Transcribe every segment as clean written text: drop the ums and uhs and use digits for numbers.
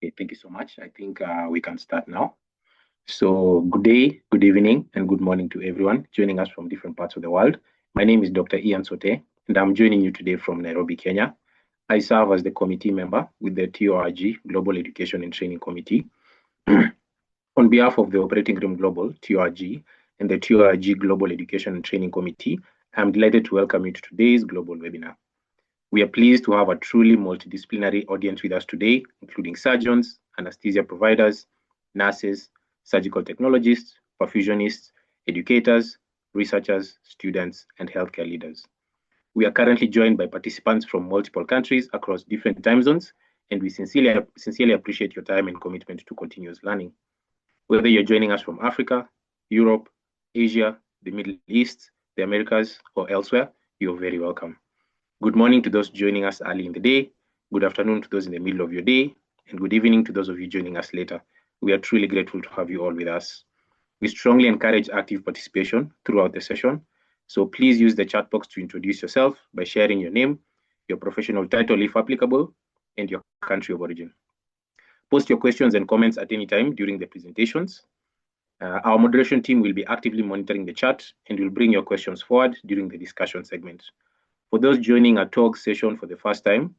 Okay, thank you so much. I think we can start now. So, good day, good evening, and good morning to everyone joining us from different parts of the world. My name is Dr. Ian Sote, and I'm joining you today from Nairobi, Kenya. I serve as the committee member with the TORG Global Education and Training Committee. On behalf of the Operating Room Global, TORG, and the TORG Global Education and Training Committee, I'm delighted to welcome you to today's global webinar. We are pleased to have a truly multidisciplinary audience with us today, including surgeons, anesthesia providers, nurses, surgical technologists, perfusionists, educators, researchers, students, and healthcare leaders. We are currently joined by participants from multiple countries across different time zones, and we sincerely appreciate your time and commitment to continuous learning. Whether you're joining us from Africa, Europe, Asia, the Middle East, the Americas, or elsewhere, you're very welcome. Good morning to those joining us early in the day, good afternoon to those in the middle of your day, and good evening to those of you joining us later. We are truly grateful to have you all with us. We strongly encourage active participation throughout the session, so please use the chat box to introduce yourself by sharing your name, your professional title if applicable, and your country of origin. Post your questions and comments at any time during the presentations. Our moderation team will be actively monitoring the chat and will bring your questions forward during the discussion segment. For those joining a TORG session for the first time,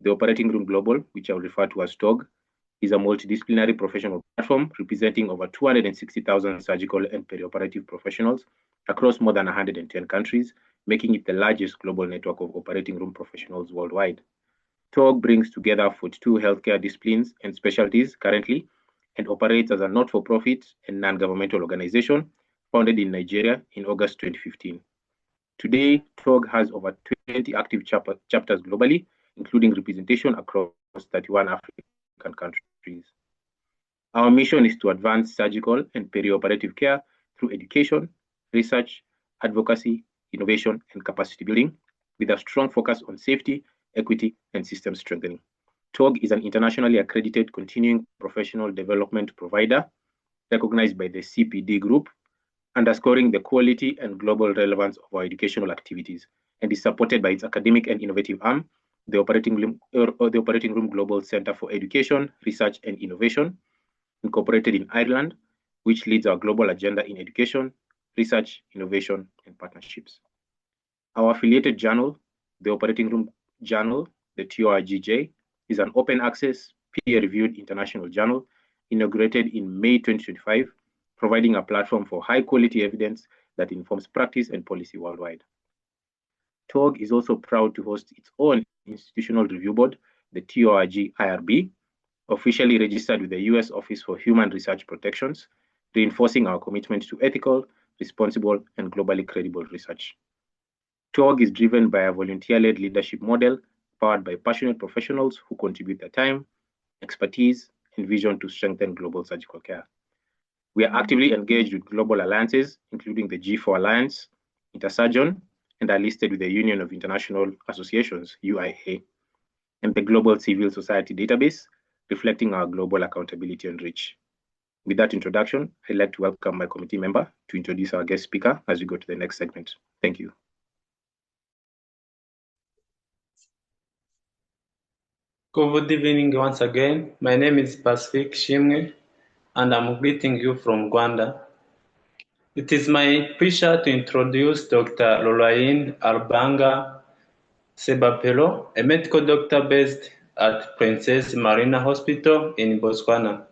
the Operating Room Global, which I will refer to as TORG, is a multidisciplinary professional platform representing over 260,000 surgical and perioperative professionals across more than 110 countries, making it the largest global network of operating room professionals worldwide. TORG brings together 42 healthcare disciplines and specialties currently and operates as a not-for-profit and non-governmental organization founded in Nigeria in August 2015. Today, TORG has over 20 active chapters globally, including representation across 31 African countries. Our mission is to advance surgical and perioperative care through education, research, advocacy, innovation, and capacity building, with a strong focus on safety, equity, and system strengthening. TORG is an internationally accredited continuing professional development provider recognized by the CPD Group, underscoring the quality and global relevance of our educational activities, and is supported by its academic and innovative arm, the Operating Room Global Center for Education, Research and Innovation, incorporated in Ireland, which leads our global agenda in education, research, innovation, and partnerships. Our affiliated journal, the Operating Room Journal, the TORGJ, is an open access, peer-reviewed international journal inaugurated in May 2025, providing a platform for high-quality evidence that informs practice and policy worldwide. TORG is also proud to host its own institutional review board, the TORG IRB, officially registered with the U.S. Office for Human Research Protections, reinforcing our commitment to ethical, responsible, and globally credible research. TORG is driven by a volunteer-led leadership model powered by passionate professionals who contribute their time, expertise, and vision to strengthen global surgical care. We are actively engaged with global alliances, including the G4 Alliance, Intersurgeon, and are listed with the Union of International Associations, UIA, and the Global Civil Society Database, reflecting our global accountability and reach. With that introduction, I'd like to welcome my committee member to introduce our guest speaker as we go to the next segment. Thank you. Good evening once again. My name is Pacific Shimwe, and I'm greeting you from Rwanda. It is my pleasure to introduce Dr. Lorraine Albanga Sebopelo, a medical doctor based at Princess Marina Hospital in Botswana,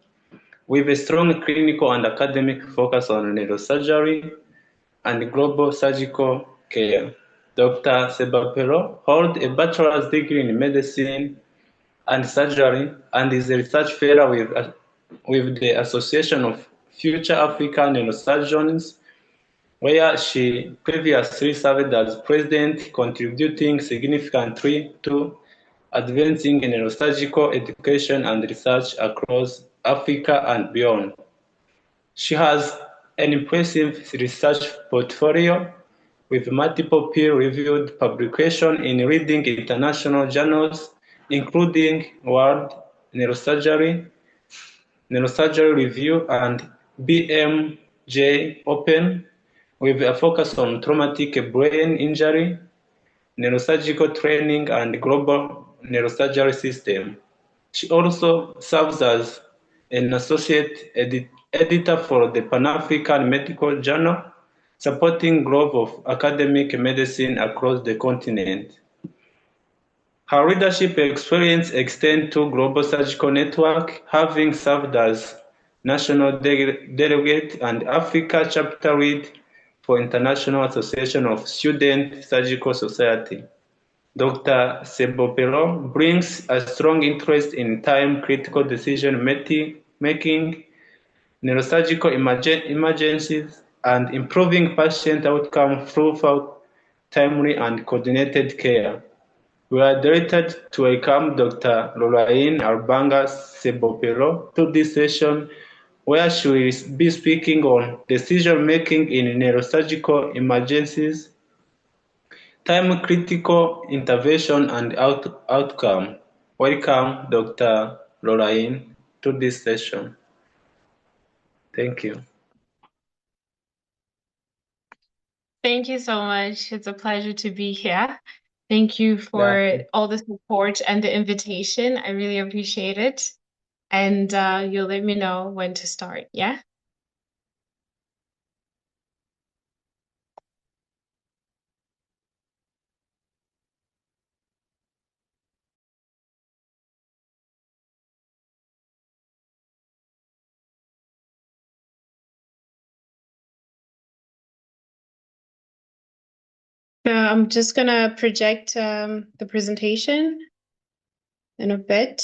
with a strong clinical and academic focus on neurosurgery and global surgical care. Dr. Sebopelo holds a bachelor's degree in medicine and surgery and is a research fellow with the Association of Future African Neurosurgeons, where she previously served as president, contributing significantly to advancing neurosurgical education and research across Africa and beyond. She has an impressive research portfolio with multiple peer-reviewed publications in leading international journals, including World Neurosurgery, Neurosurgery Review, and BMJ Open, with a focus on traumatic brain injury, neurosurgical training, and global neurosurgery system. She also serves as an associate editor for the Pan-African Medical Journal, supporting growth of academic medicine across the continent. Her leadership experience extends to Global Surgical Network, having served as National Delegate and Africa Chapter Lead for International Association of Student Surgical Society. Dr. Sebopelo brings a strong interest in time-critical decision-making, neurosurgical emergencies, and improving patient outcome through timely and coordinated care. We are delighted to welcome Dr. Lorraine Albanga Sebopelo to this session, where she will be speaking on decision-making in neurosurgical emergencies, time-critical intervention, and outcome. Welcome, Dr. Lorraine, to this session. Thank you. Thank you so much. It's a pleasure to be here. Thank you for all the support and the invitation. I really appreciate it. And you'll let me know when to start, yeah? So I'm just gonna project the presentation in a bit.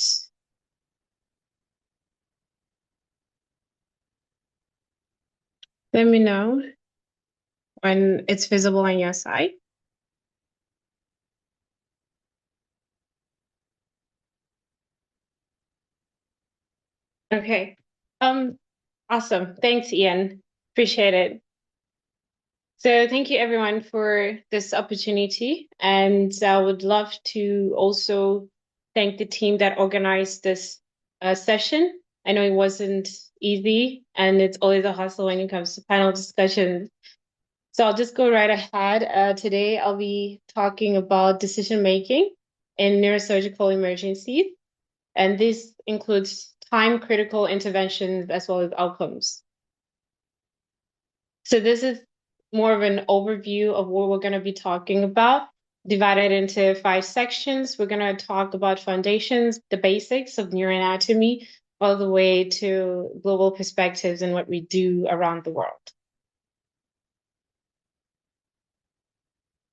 Let me know when it's visible on your side. Okay. Awesome. Thanks, Ian. Appreciate it. So thank you everyone for this opportunity. And I would love to also thank the team that organized this session. I know it wasn't easy and it's always a hustle when it comes to panel discussions. So I'll just go right ahead. Today I'll be talking about decision-making in neurosurgical emergencies. And this includes time-critical interventions as well as outcomes. So this is more of an overview of what we're going to be talking about, divided into 5 sections. We're going to talk about foundations, the basics of neuroanatomy, all the way to global perspectives and what we do around the world.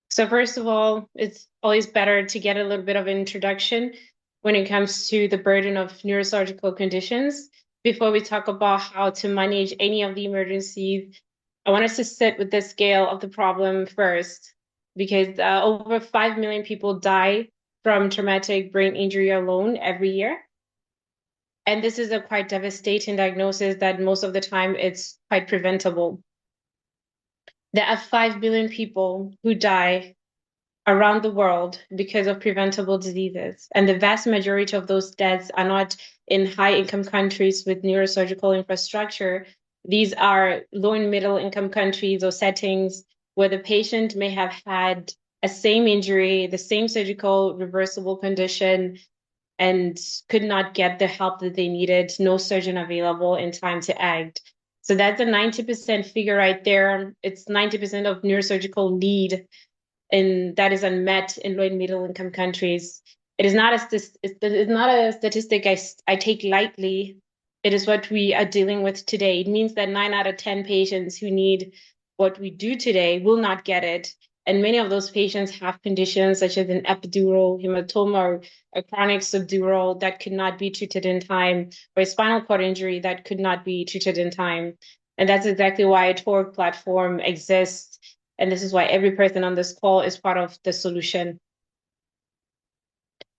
So first of all, it's always better to get a little bit of an introduction when it comes to the burden of neurosurgical conditions before we talk about how to manage any of the emergencies. I want us to sit with the scale of the problem first, because over 5 million people die from traumatic brain injury alone every year. And this is a quite devastating diagnosis that most of the time it's quite preventable. There are 5 billion people who die around the world because of preventable diseases. And the vast majority of those deaths are not in high-income countries with neurosurgical infrastructure. These are low and middle-income countries or settings where the patient may have had a same injury, the same surgical reversible condition, and could not get the help that they needed, no surgeon available in time to act. So that's a 90% figure right there. It's 90% of neurosurgical need, and that is unmet in low and middle income countries. It is not a statistic I take lightly. It is what we are dealing with today. It means that 9 out of 10 patients who need what we do today will not get it. And many of those patients have conditions such as an epidural hematoma or a chronic subdural that could not be treated in time, or a spinal cord injury that could not be treated in time. And that's exactly why a TORG platform exists. And this is why every person on this call is part of the solution.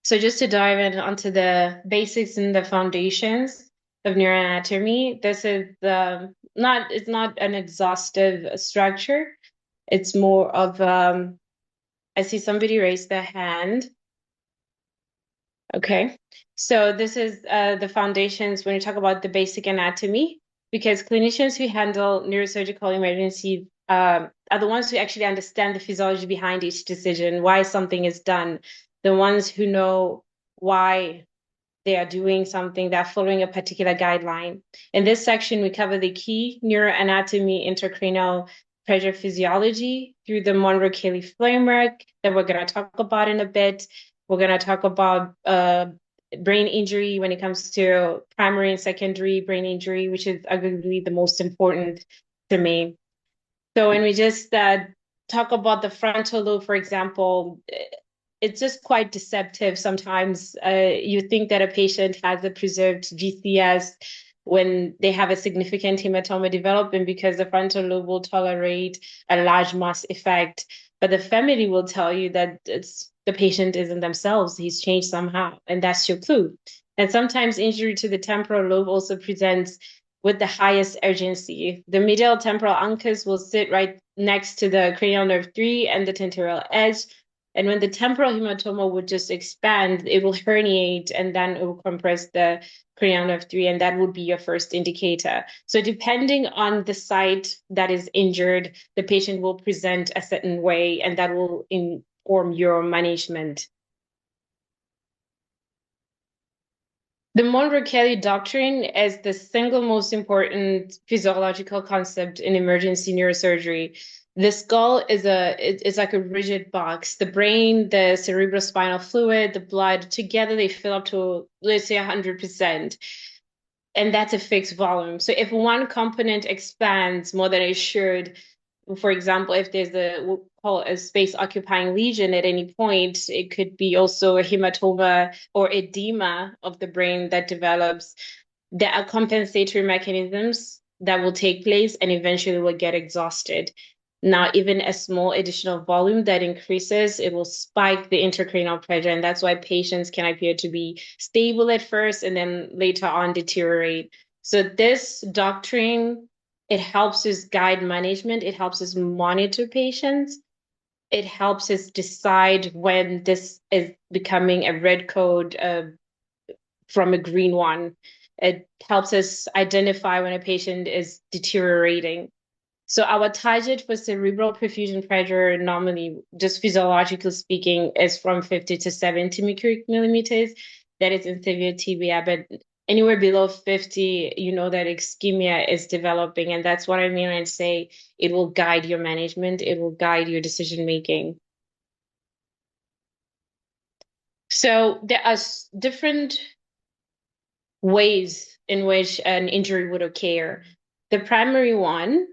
So just to dive in onto the basics and the foundations of neuroanatomy, this is it's not an exhaustive structure. It's more of, I see somebody raise their hand. Okay, so this is the foundations when you talk about the basic anatomy, because clinicians who handle neurosurgical emergencies are the ones who actually understand the physiology behind each decision, why something is done, the ones who know why they are doing something, they're following a particular guideline. In this section, we cover the key neuroanatomy, intracranial pressure physiology through the Monroe-Kelly framework that we're going to talk about in a bit. We're going to talk about brain injury when it comes to primary and secondary brain injury, which is arguably the most important to me. So when we just talk about the frontal lobe, for example, it's just quite deceptive sometimes. You think that a patient has a preserved GCS when they have a significant hematoma development because the frontal lobe will tolerate a large mass effect. But the family will tell you that the patient isn't themselves. He's changed somehow, and that's your clue. And sometimes injury to the temporal lobe also presents with the highest urgency. The medial temporal uncus will sit right next to the cranial nerve 3 and the tentorial edge. And when the temporal hematoma would just expand, it will herniate and then it will compress the cranial nerve 3, and that would be your first indicator. So depending on the site that is injured, the patient will present a certain way, and that will inform your management. The Monroe-Kelly doctrine is the single most important physiological concept in emergency neurosurgery. The skull is like a rigid box. The brain, the cerebrospinal fluid, the blood, together they fill up to, let's say, 100%. And that's a fixed volume. So if one component expands more than it should, for example, if there's we'll call it a space-occupying lesion at any point, it could be also a hematoma or edema of the brain that develops. There are compensatory mechanisms that will take place and eventually will get exhausted. Now, even a small additional volume that increases, it will spike the intracranial pressure, and that's why patients can appear to be stable at first and then later on deteriorate. So this doctrine, it helps us guide management. It helps us monitor patients. It helps us decide when this is becoming a red code from a green one. It helps us identify when a patient is deteriorating. So our target for cerebral perfusion pressure, normally, just physiologically speaking, is from 50 to 70 mercury millimeters. That is in severe TBI, but anywhere below 50, you know that ischemia is developing. And that's what I mean when I say it will guide your management, it will guide your decision-making. So there are different ways in which an injury would occur. The primary one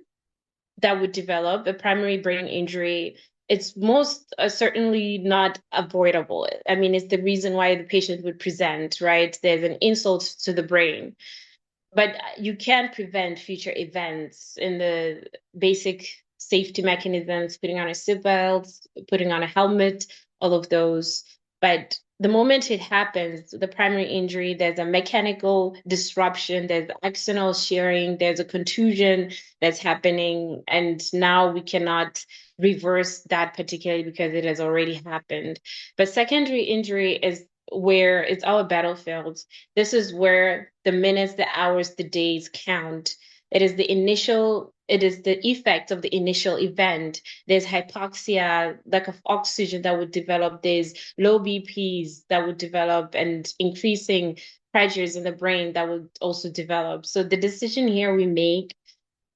that would develop, a primary brain injury, it's most certainly not avoidable. I mean, it's the reason why the patient would present, right? There's an insult to the brain. But you can't prevent future events in the basic safety mechanisms, putting on a seatbelt, putting on a helmet, all of those. But the moment it happens, the primary injury, there's a mechanical disruption, there's axonal shearing, there's a contusion that's happening, and now we cannot reverse that particularly because it has already happened. But secondary injury is where it's our battlefield. This is where the minutes, the hours, the days count. It is the effect of the initial event. There's hypoxia, lack of oxygen that would develop. There's low BPs that would develop, and increasing pressures in the brain that would also develop. So the decision here we make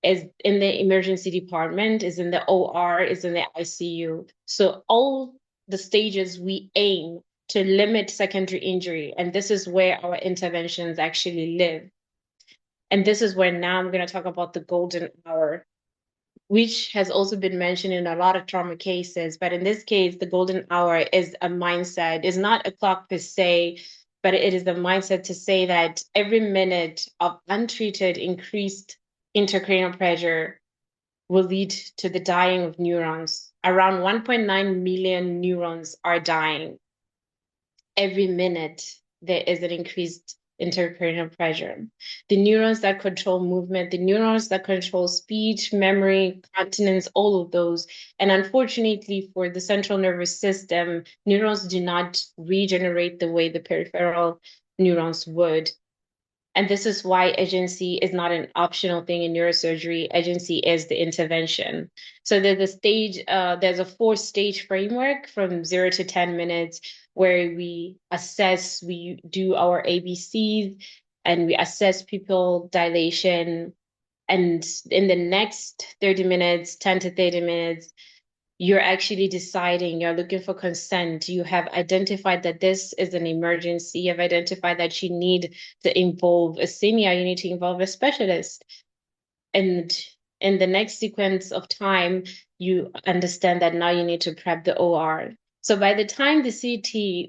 is in the emergency department, is in the OR, is in the ICU. So all the stages we aim to limit secondary injury, and this is where our interventions actually live. And this is where now I'm going to talk about the golden hour, which has also been mentioned in a lot of trauma cases. But in this case, the golden hour is a mindset. It's not a clock per se, but it is the mindset to say that every minute of untreated increased intracranial pressure will lead to the dying of neurons. Around 1.9 million neurons are dying. Every minute there is an increased intracranial pressure. The neurons that control movement, the neurons that control speech, memory, continence, all of those. And unfortunately for the central nervous system, neurons do not regenerate the way the peripheral neurons would. And this is why urgency is not an optional thing in neurosurgery. Urgency is the intervention. So there's there's a 4-stage framework from 0 to 10 minutes where we assess, we do our ABCs, and we assess pupil dilation. And in the next 30 minutes, 10 to 30 minutes, you're actually deciding, you're looking for consent. You have identified that this is an emergency. You have identified that you need to involve a senior, you need to involve a specialist. And in the next sequence of time, you understand that now you need to prep the OR. So by the time the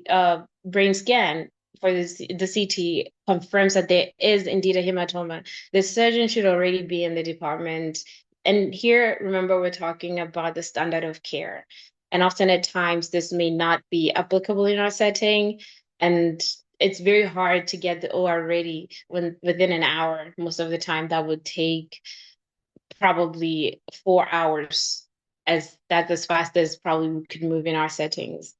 CT brain scan for the CT confirms that there is indeed a hematoma, the surgeon should already be in the department. And here, remember, we're talking about the standard of care. And often at times, this may not be applicable in our setting. And it's very hard to get the OR ready within an hour. Most of the time, that would take probably 4 hours, as that's as fast as probably we could move in our settings.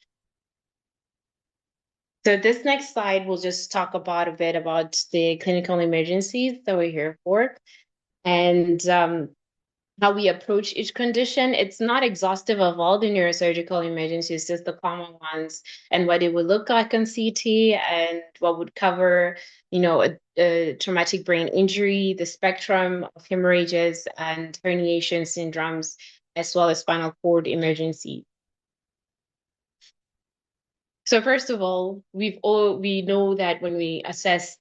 So this next slide will just talk about a bit about the clinical emergencies that we're here for, and how we approach each condition. It's not exhaustive of all the neurosurgical emergencies, just the common ones, and what it would look like on CT, and what would cover, a traumatic brain injury, the spectrum of hemorrhages and herniation syndromes, as well as spinal cord emergency. So first of all, we know that when we assess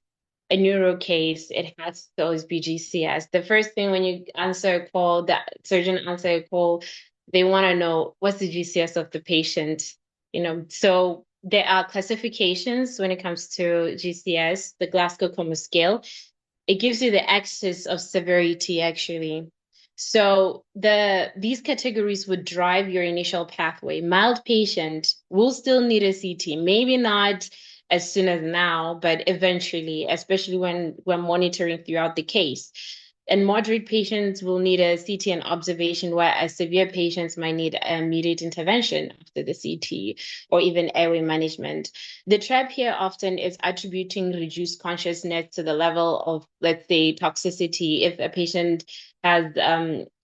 a neuro case, it has to always be GCS. The first thing when you answer a call, the surgeon answer a call, they want to know what's the GCS of the patient. So there are classifications when it comes to GCS, the Glasgow Coma Scale. It gives you the axis of severity, actually. So these categories would drive your initial pathway. Mild patient will still need a CT, maybe not as soon as now, but eventually, especially when we're monitoring throughout the case. And moderate patients will need a CT and observation, whereas severe patients might need immediate intervention after the CT or even airway management. The trap here often is attributing reduced consciousness to the level of, let's say, toxicity. If a patient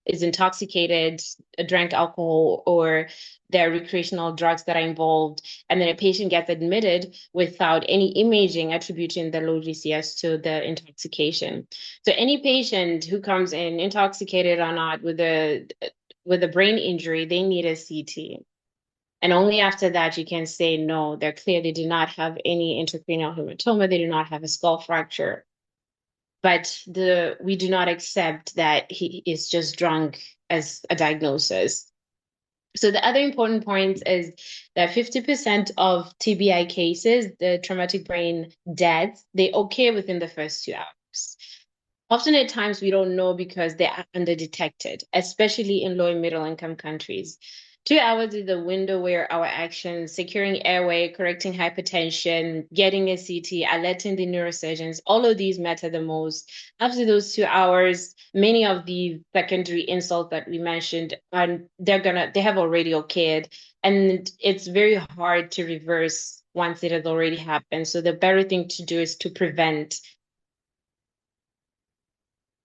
is intoxicated, drank alcohol, or there are recreational drugs that are involved, and then a patient gets admitted without any imaging attributing the low GCS to the intoxication. So any patient who comes in intoxicated or not with a brain injury, they need a CT. And only after that you can say, no, they clearly do not have any intracranial hematoma, they do not have a skull fracture. But we do not accept that he is just drunk as a diagnosis. So the other important point is that 50% of TBI cases, the traumatic brain deaths, they occur within the first 2 hours. Often at times we don't know because they are underdetected, especially in low and middle income countries. 2 hours is the window where our actions, securing airway, correcting hypertension, getting a CT, alerting the neurosurgeons, all of these matter the most. After those 2 hours, many of the secondary insults that we mentioned, they have already occurred, and it's very hard to reverse once it has already happened. So the better thing to do is to prevent.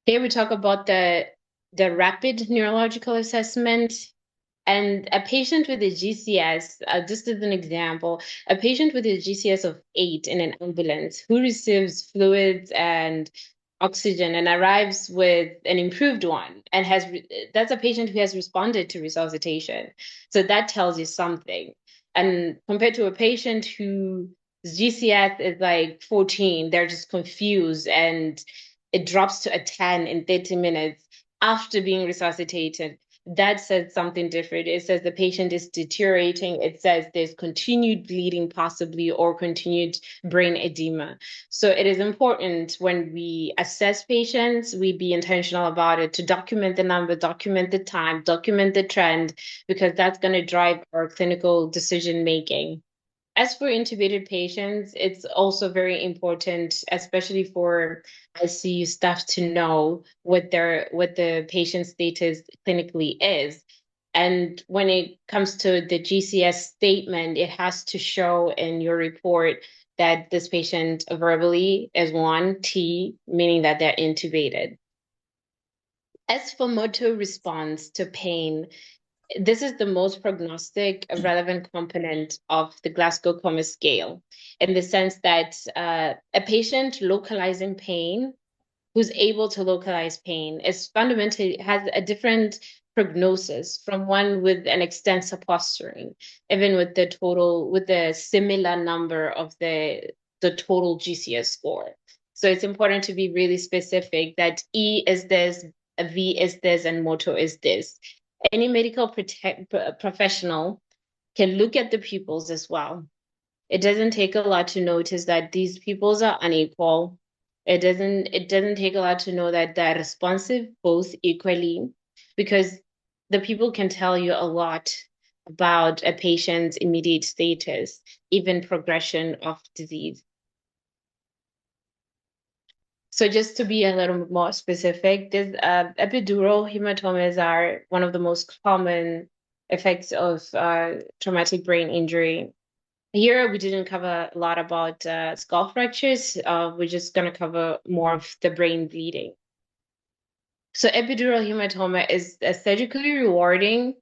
Here we talk about the rapid neurological assessment. And a patient with a GCS, just as an example, a patient with a GCS of 8 in an ambulance who receives fluids and oxygen and arrives with an improved one, and that's a patient who has responded to resuscitation. So that tells you something. And compared to a patient whose GCS is like 14, they're just confused and it drops to a 10 in 30 minutes after being resuscitated. That says something different. It says the patient is deteriorating. It says there's continued bleeding possibly, or continued brain edema. So it is important when we assess patients, we be intentional about it, to document the number, document the time, document the trend, because that's going to drive our clinical decision making. As for intubated patients, it's also very important, especially for ICU staff, to know what the patient's status clinically is. And when it comes to the GCS statement, it has to show in your report that this patient verbally is one, T, meaning that they're intubated. As for motor response to pain, this is the most prognostic relevant component of the Glasgow Coma scale, in the sense that a patient localizing pain, who's able to localize pain, is fundamentally has a different prognosis from one with an extensive posturing, even with the similar number of the total GCS score. So it's important to be really specific that E is this, a V is this, and motor is this. Any medical professional can look at the pupils as well. It doesn't take a lot to notice that these pupils are unequal. It doesn't take a lot to know that they're responsive both equally, because the people can tell you a lot about a patient's immediate status, even progression of disease. So just to be a little more specific, this epidural hematomas are one of the most common effects of traumatic brain injury. Here, we didn't cover a lot about skull fractures. We're just going to cover more of the brain bleeding. So epidural hematoma is a surgically rewarding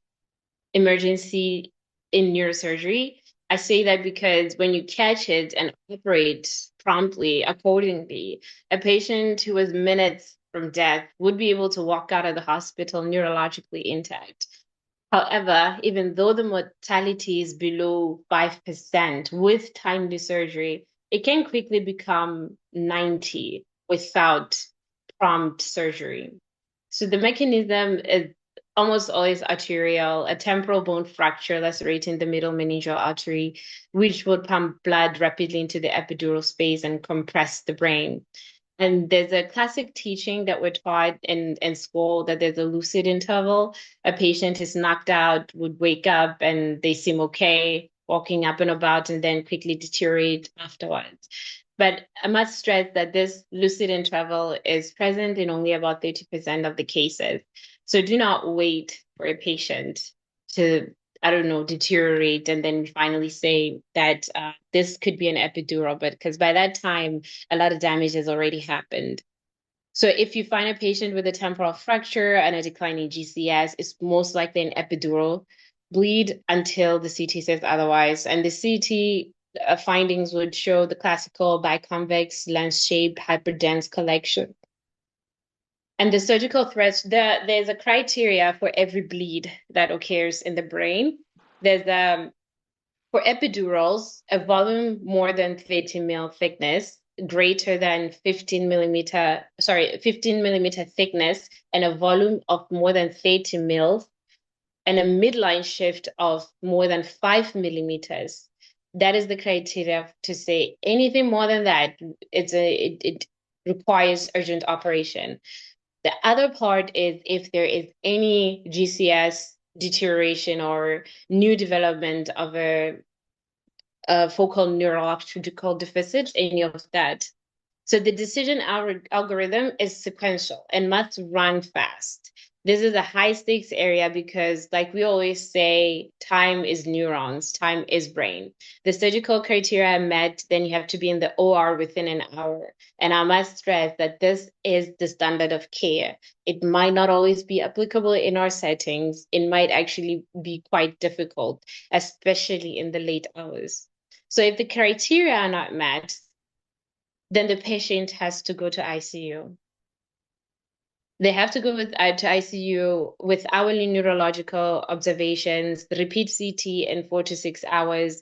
emergency in neurosurgery. I say that because when you catch it and operate promptly, accordingly, a patient who was minutes from death would be able to walk out of the hospital neurologically intact. However, even though the mortality is below 5% with timely surgery, it can quickly become 90 without prompt surgery. So the mechanism is almost always arterial, a temporal bone fracture lacerating the middle meningeal artery, which would pump blood rapidly into the epidural space and compress the brain. And there's a classic teaching that we're taught in school that there's a lucid interval. A patient is knocked out, would wake up, and they seem okay, walking up and about, and then quickly deteriorate afterwards. But I must stress that this lucid interval is present in only about 30% of the cases. So do not wait for a patient to, I don't know, deteriorate and then finally say that this could be an epidural, but because by that time, a lot of damage has already happened. So if you find a patient with a temporal fracture and a declining GCS, it's most likely an epidural bleed until the CT says otherwise. And the CT findings would show the classical biconvex lens-shaped hyperdense collection. And the surgical threats, there's a criteria for every bleed that occurs in the brain. There's for epidurals, a volume more than 30 mil thickness, greater than 15 millimeter thickness, and a volume of more than 30 mils, and a midline shift of more than 5 millimeters. That is the criteria to say anything more than that, it requires urgent operation. The other part is if there is any GCS deterioration or new development of a focal neurological deficit, any of that. So the decision algorithm is sequential and must run fast. This is a high stakes area because, like we always say, time is neurons, time is brain. The surgical criteria met, then you have to be in the OR within an hour. And I must stress that this is the standard of care. It might not always be applicable in our settings. It might actually be quite difficult, especially in the late hours. So if the criteria are not met, then the patient has to go to ICU. They have to go to ICU with hourly neurological observations, repeat CT in 4 to 6 hours.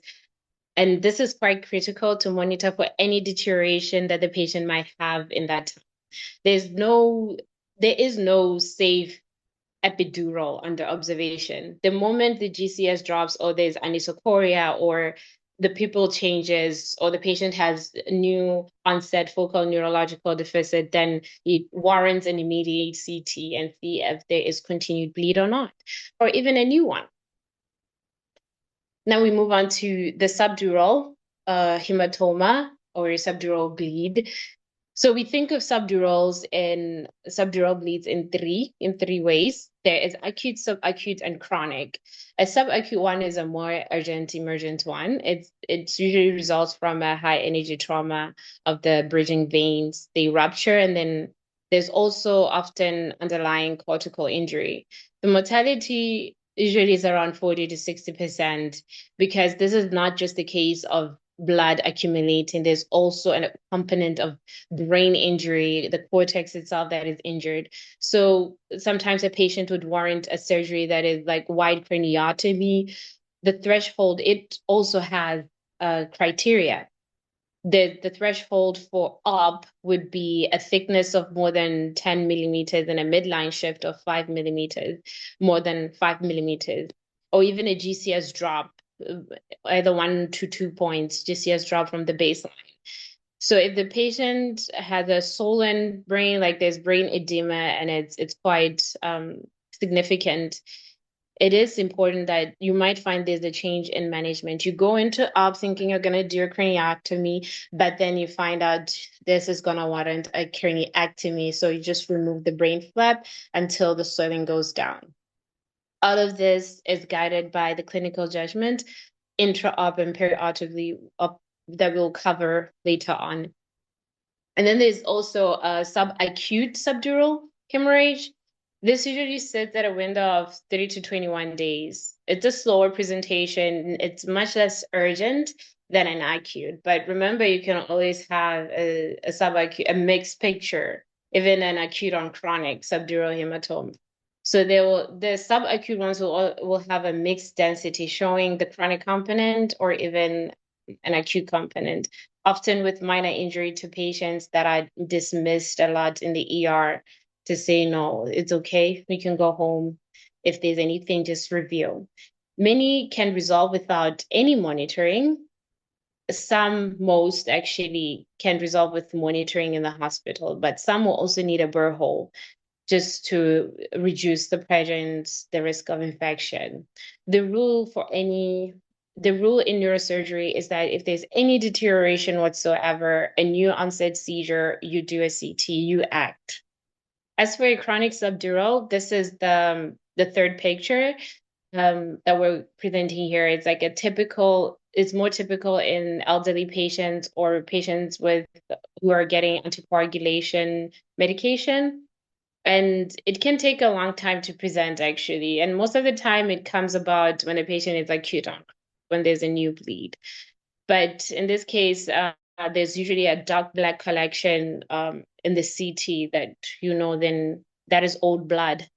And this is quite critical to monitor for any deterioration that the patient might have in that time. There is no safe epidural under observation. The moment the GCS drops or there's anisocoria or the pupil changes or the patient has new onset focal neurological deficit, then it warrants an immediate CT and see if there is continued bleed or not, or even a new one. Now we move on to the subdural hematoma or subdural bleed. So we think of subdural bleeds in three ways. There is acute, subacute, and chronic. A subacute one is a more urgent, emergent one. It usually results from a high energy trauma of the bridging veins. They rupture, and then there's also often underlying cortical injury. The mortality usually is around 40 to 60%, because this is not just the case of blood accumulating. There's also a component of brain injury, the cortex itself that is injured. So sometimes a patient would warrant a surgery that is like wide craniotomy. The threshold, it also has criteria. The threshold for op would be a thickness of more than 10 millimeters and a midline shift of 5 millimeters, more than 5 millimeters, or even a GCS drop, either 1 to 2 points, GCS drop from the baseline. So if the patient has a swollen brain, like there's brain edema and it's quite significant, it is important that you might find there's a change in management. You go into op thinking you're going to do a craniotomy, but then you find out this is going to warrant a craniectomy. So you just remove the brain flap until the swelling goes down. All of this is guided by the clinical judgment, intra-op and peri-operatively, that we'll cover later on. And then there's also a subacute subdural hemorrhage. This usually sits at a window of 30 to 21 days. It's a slower presentation. It's much less urgent than an acute. But remember, you can always have a subacute, a mixed picture, even an acute on chronic subdural hematoma. So the subacute ones will have a mixed density showing the chronic component or even an acute component, often with minor injury to patients that are dismissed a lot in the ER to say, no, it's okay, we can go home. If there's anything, just review. Many can resolve without any monitoring. Most actually can resolve with monitoring in the hospital, but some will also need a burr hole just to reduce the presence, the risk of infection. The rule in neurosurgery is that if there's any deterioration whatsoever, a new onset seizure, you do a CT, you act. As for a chronic subdural, this is the third picture that we're presenting here. It's like it's more typical in elderly patients or patients who are getting anticoagulation medication. And it can take a long time to present, actually. And most of the time, it comes about when a patient is acute on, when there's a new bleed. But in this case, there's usually a dark black collection in the CT that, then that is old blood,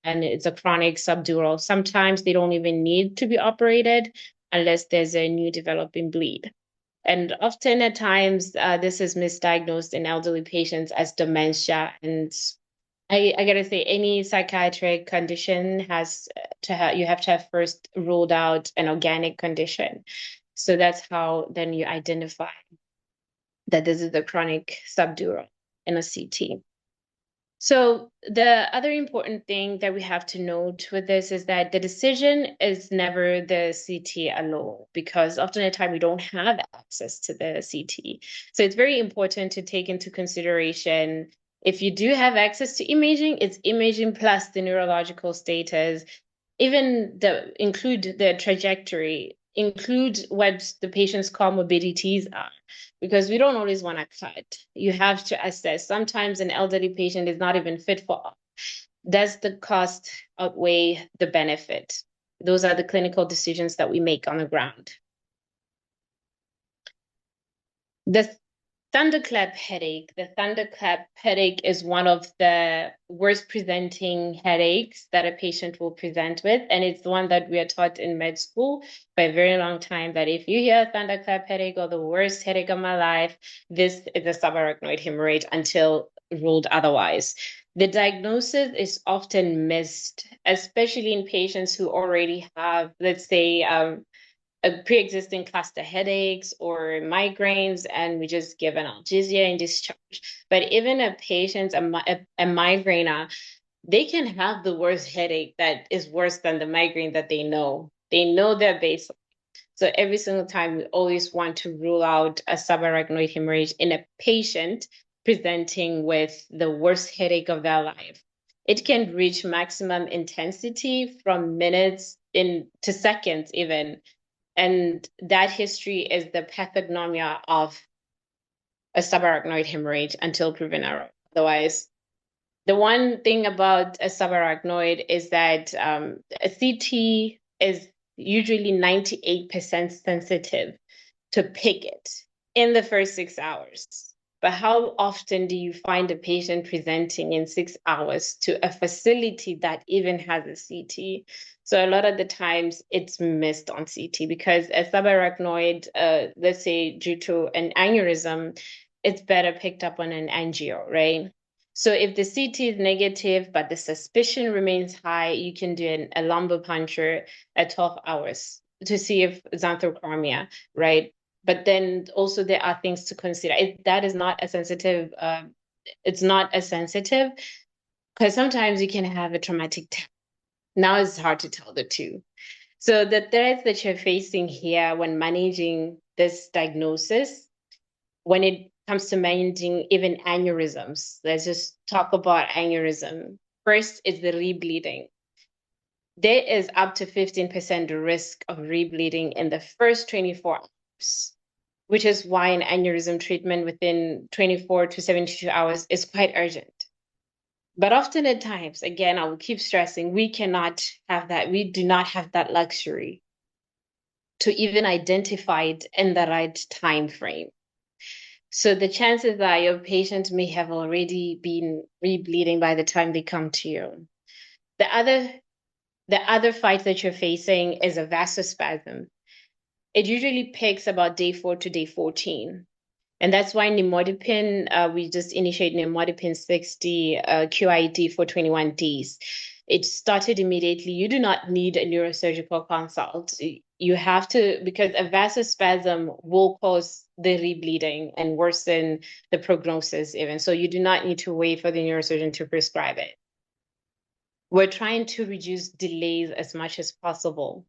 and it's a chronic subdural. Sometimes they don't even need to be operated unless there's a new developing bleed. And often at times, this is misdiagnosed in elderly patients as dementia. And I gotta say, any psychiatric condition you have to have first ruled out an organic condition. So that's how then you identify that this is the chronic subdural in a CT. So the other important thing that we have to note with this is that the decision is never the CT alone, because often at time we don't have access to the CT. So it's very important to take into consideration, if you do have access to imaging, it's imaging plus the neurological status, even include the trajectory, include what the patient's comorbidities are, because we don't always want to cut. You have to assess. Sometimes an elderly patient is not even fit for op. Does the cost outweigh the benefit? Those are the clinical decisions that we make on the ground. The thunderclap headache. The thunderclap headache is one of the worst presenting headaches that a patient will present with. And it's the one that we are taught in med school for a very long time, that if you hear a thunderclap headache or the worst headache of my life, this is a subarachnoid hemorrhage until ruled otherwise. The diagnosis is often missed, especially in patients who already have, let's say, a pre-existing cluster headaches or migraines, and we just give analgesia and discharge. But even a patient, a migrainer, they can have the worst headache that is worse than the migraine that they know. They know their baseline. So every single time, we always want to rule out a subarachnoid hemorrhage in a patient presenting with the worst headache of their life. It can reach maximum intensity from minutes to seconds even. And that history is the pathognomia of a subarachnoid hemorrhage until proven otherwise. The one thing about a subarachnoid is that a CT is usually 98% sensitive to pick it in the first 6 hours. But how often do you find a patient presenting in 6 hours to a facility that even has a CT? So a lot of the times it's missed on CT because a subarachnoid, let's say due to an aneurysm, it's better picked up on an angio, right? So if the CT is negative, but the suspicion remains high, you can do a lumbar puncture at 12 hours to see if xanthochromia, right? But then also there are things to consider. That is not as sensitive. It's not as sensitive because sometimes you can have a traumatic tap. Now it's hard to tell the two. So the threats that you're facing here when managing this diagnosis, when it comes to managing even aneurysms, let's just talk about aneurysm. First is the rebleeding. There is up to 15% risk of rebleeding in the first 24 hours, which is why an aneurysm treatment within 24 to 72 hours is quite urgent. But often at times, again, I will keep stressing, we cannot have that. We do not have that luxury to even identify it in the right time frame. So the chances are your patient may have already been rebleeding by the time they come to you. The other fight that you're facing is a vasospasm. It usually picks about day 4 to day 14. And that's why nimodipine, we just initiate nimodipine 60 QID for 21 days. It started immediately. You do not need a neurosurgical consult. You have to, because a vasospasm will cause the rebleeding and worsen the prognosis even. So you do not need to wait for the neurosurgeon to prescribe it. We're trying to reduce delays as much as possible.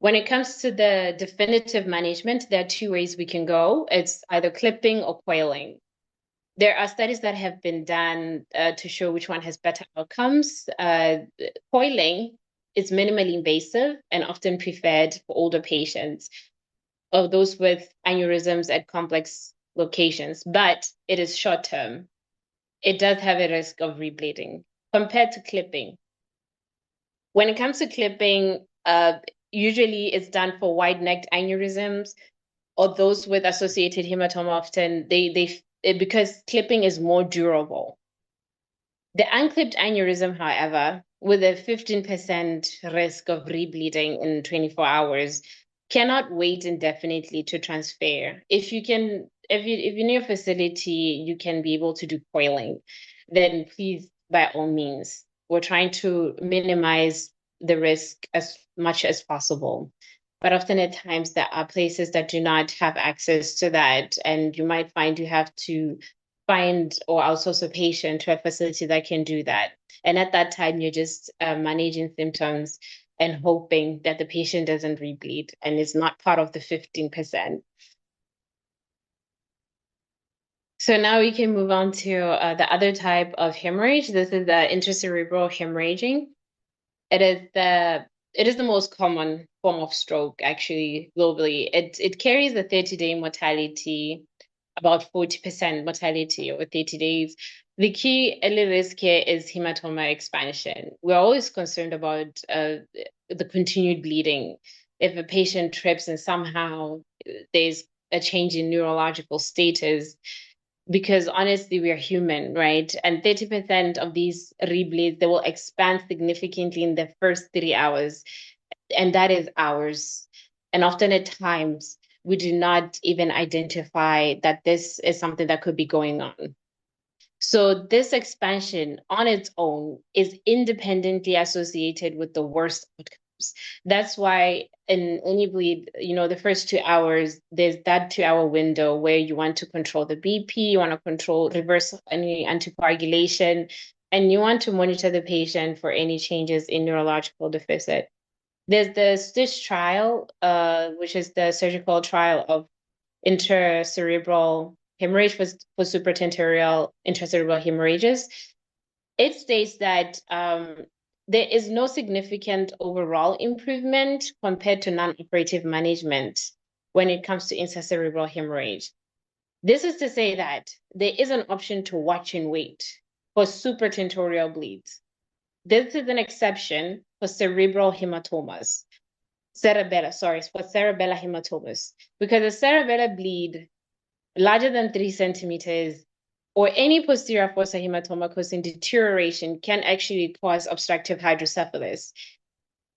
When it comes to the definitive management, there are two ways we can go. It's either clipping or coiling. There are studies that have been done to show which one has better outcomes. Coiling is minimally invasive and often preferred for older patients or those with aneurysms at complex locations, but it is short term. It does have a risk of rebleeding compared to clipping. When it comes to clipping, usually it's done for wide-necked aneurysms or those with associated hematoma. Often because clipping is more durable. The unclipped aneurysm, however, with a 15% risk of rebleeding in 24 hours, cannot wait indefinitely to transfer. If in your facility you can be able to do coiling, then please, by all means, we're trying to minimize the risk as much as possible. But often at times there are places that do not have access to that, and you might find you have to find or outsource a patient to a facility that can do that. And at that time, you're just managing symptoms and hoping that the patient doesn't rebleed and is not part of the 15%. So now we can move on to the other type of hemorrhage. This is the intracerebral hemorrhaging. It is the most common form of stroke, actually, globally. It carries a 30-day mortality, about 40% mortality over 30 days. The key early risk here is hematoma expansion. We're always concerned about the continued bleeding. If a patient trips and somehow there's a change in neurological status, because honestly, we are human, right? And 30% of these rebleeds, they will expand significantly in the first 3 hours. And that is hours. And often at times, we do not even identify that this is something that could be going on. So this expansion on its own is independently associated with the worst outcomes. That's why in any bleed, the first 2 hours, there's that 2-hour window where you want to control the BP, you want to reverse any anticoagulation, and you want to monitor the patient for any changes in neurological deficit. There's the STITCH trial, which is the surgical trial of intracerebral hemorrhage for supratentorial intracerebral hemorrhages. It states that there is no significant overall improvement compared to non-operative management when it comes to intracerebral hemorrhage. This is to say that there is an option to watch and wait for supratentorial bleeds. This is an exception for cerebral hematomas. For cerebellar hematomas, because a cerebellar bleed larger than 3 centimeters or any posterior fossa hematoma causing deterioration can actually cause obstructive hydrocephalus.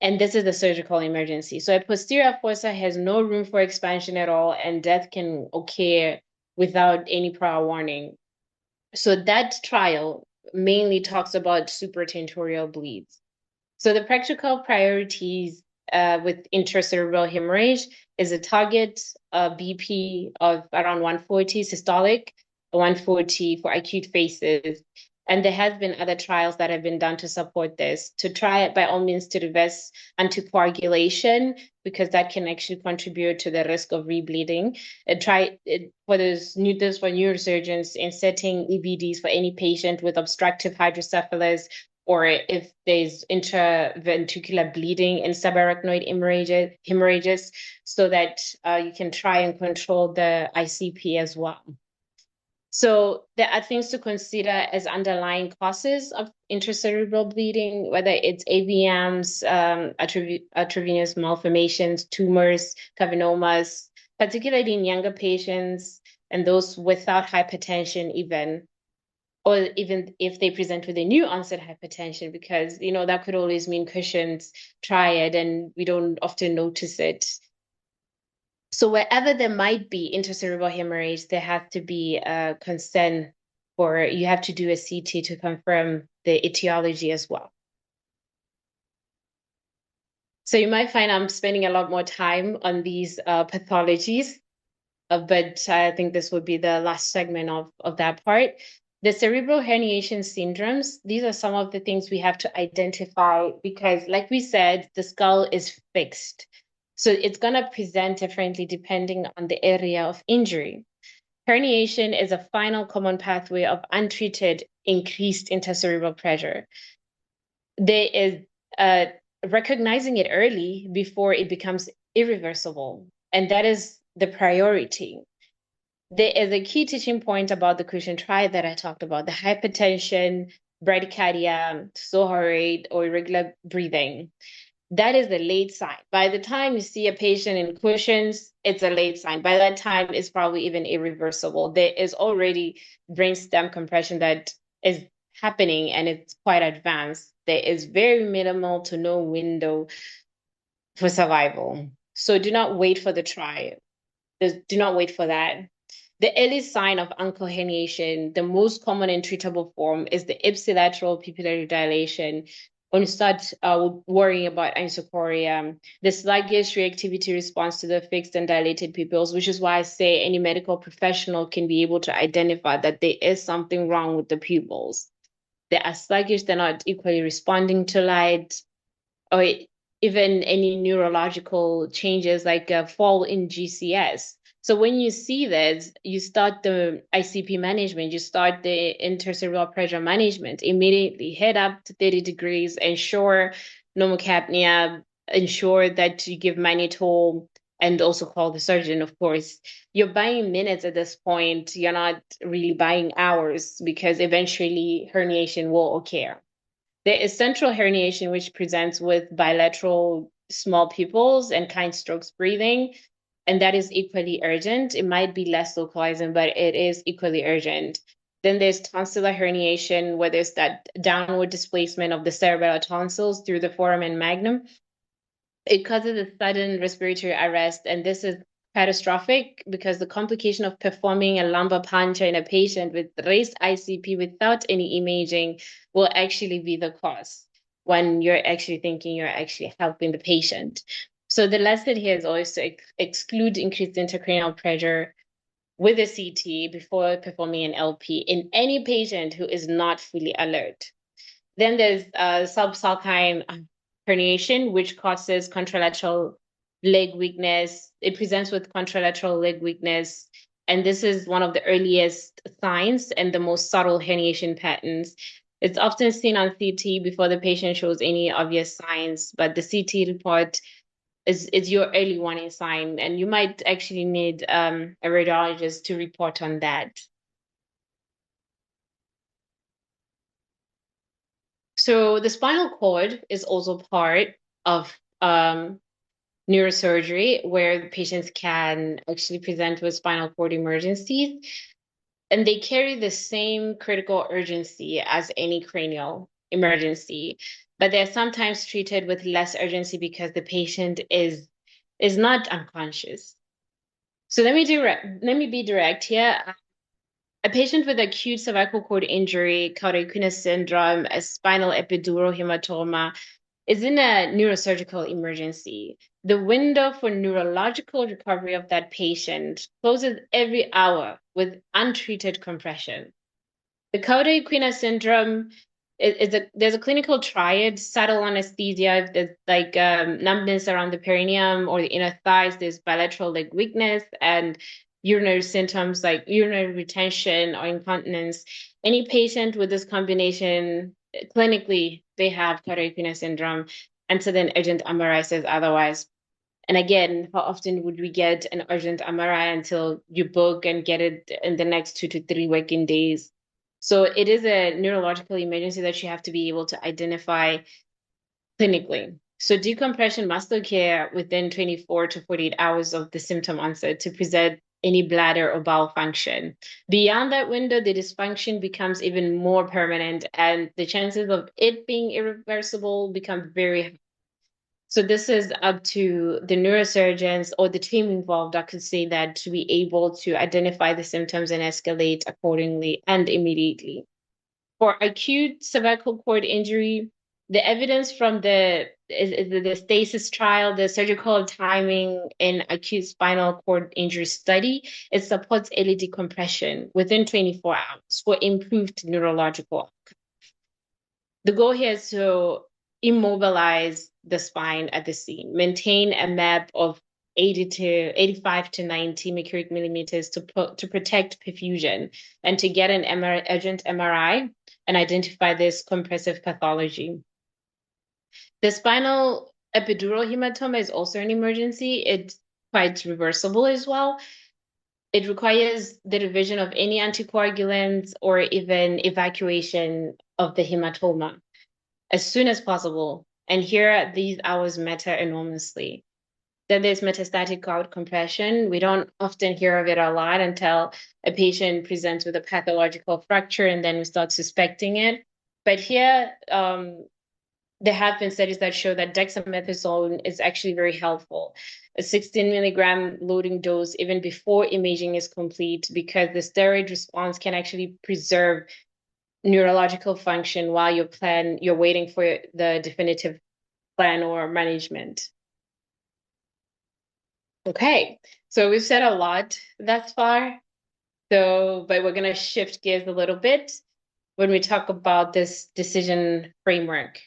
And this is a surgical emergency. So a posterior fossa has no room for expansion at all, and death can occur without any prior warning. So that trial mainly talks about supratentorial bleeds. So the practical priorities with intracerebral hemorrhage is a target BP of around 140 systolic, 140 for acute phases. And there has been other trials that have been done to support this, to try it by all means to reverse anticoagulation, because that can actually contribute to the risk of rebleeding. And try it for those for neurosurgeons inserting EVDs for any patient with obstructive hydrocephalus, or if there's intraventricular bleeding in subarachnoid hemorrhages, so that you can try and control the ICP as well. So there are things to consider as underlying causes of intracerebral bleeding, whether it's AVMs, arteriovenous malformations, tumors, carcinomas, particularly in younger patients and those without hypertension even, or even if they present with a new onset hypertension, because, you know, that could always mean Cushing's triad and we don't often notice it. So wherever there might be intracerebral hemorrhage, there has to be a concern for, you have to do a CT to confirm the etiology as well. So you might find I'm spending a lot more time on these pathologies, but I think this would be the last segment of that part. The cerebral herniation syndromes, these are some of the things we have to identify because, like we said, the skull is fixed. So it's going to present differently depending on the area of injury. Herniation is a final common pathway of untreated increased intracerebral pressure. There is recognizing it early before it becomes irreversible, and that is the priority. There is a key teaching point about the Cushing triad that I talked about, the hypertension, bradycardia, slow heart rate, or irregular breathing. That is a late sign. By the time you see a patient in Cushing's, it's a late sign. By that time, it's probably even irreversible. There is already brainstem compression that is happening and it's quite advanced. There is very minimal to no window for survival. So do not wait for the triad. Do not wait for that. The early sign of ankle herniation, the most common and treatable form, is the ipsilateral pupillary dilation. When you start worrying about anisocoria, the sluggish reactivity response to the fixed and dilated pupils, which is why I say any medical professional can be able to identify that there is something wrong with the pupils. They are sluggish, they're not equally responding to light, or even any neurological changes like a fall in GCS. So when you see this, you start the ICP management, you start the intracerebral pressure management, immediately head up to 30 degrees, ensure pneumocapnia, ensure that you give mannitol, and also call the surgeon, of course. You're buying minutes at this point. You're not really buying hours because eventually herniation will occur. There is central herniation, which presents with bilateral small pupils and kind strokes breathing. And that is equally urgent. It might be less localizing, but it is equally urgent. Then there's tonsillar herniation, where there's that downward displacement of the cerebellar tonsils through the foramen magnum. It causes a sudden respiratory arrest, and this is catastrophic because the complication of performing a lumbar puncture in a patient with raised ICP without any imaging will actually be the cause when you're actually thinking you're actually helping the patient. So the lesson here is always to exclude increased intracranial pressure with a CT before performing an LP in any patient who is not fully alert. Then there's subsulcine herniation, which causes contralateral leg weakness. It presents with contralateral leg weakness And this is one of the earliest signs and the most subtle herniation patterns. It's often seen on CT before the patient shows any obvious signs, but the CT report is your early warning sign, and you might actually need a radiologist to report on that. So the spinal cord is also part of neurosurgery, where patients can actually present with spinal cord emergencies, and they carry the same critical urgency as any cranial emergency, but they're sometimes treated with less urgency because the patient is not unconscious. So let me be direct here. A patient with acute cervical cord injury, Chaudhary syndrome, a spinal epidural hematoma, is in a neurosurgical emergency. The window for neurological recovery of that patient closes every hour with untreated compression. The Chaudhary syndrome there's a clinical triad: subtle anesthesia, if there's like numbness around the perineum or the inner thighs, there's bilateral leg weakness, and urinary symptoms like urinary retention or incontinence. Any patient with this combination, clinically, they have Chaudhary syndrome, and so then urgent MRI says otherwise. And again, how often would we get an urgent MRI until you book and get it in the next 2 to 3 working days? So it is a neurological emergency that you have to be able to identify clinically. So decompression must occur within 24 to 48 hours of the symptom onset to present any bladder or bowel function. Beyond that window, the dysfunction becomes even more permanent, and the chances of it being irreversible become very high. So this is up to the neurosurgeons or the team involved, I could say, that to be able to identify the symptoms and escalate accordingly and immediately. For acute cervical cord injury, the evidence from the stasis trial, the surgical timing in acute spinal cord injury study, it supports early decompression within 24 hours for improved neurological outcomes. The goal here is to immobilize the spine at the scene, maintain a map of 85 to 90 mercuric millimeters to protect perfusion, and to get an urgent MRI and identify this compressive pathology. The spinal epidural hematoma is also an emergency. It's quite reversible as well. It requires the revision of any anticoagulants or even evacuation of the hematoma as soon as possible. And here, these hours matter enormously. Then there's metastatic gout compression. We don't often hear of it a lot until a patient presents with a pathological fracture, and then we start suspecting it. But here, there have been studies that show that dexamethasone is actually very helpful. A 16 milligram loading dose even before imaging is complete, because the steroid response can actually preserve neurological function while you're waiting for the definitive plan or management. Okay, so we've said a lot thus far. But we're going to shift gears a little bit when we talk about this decision framework.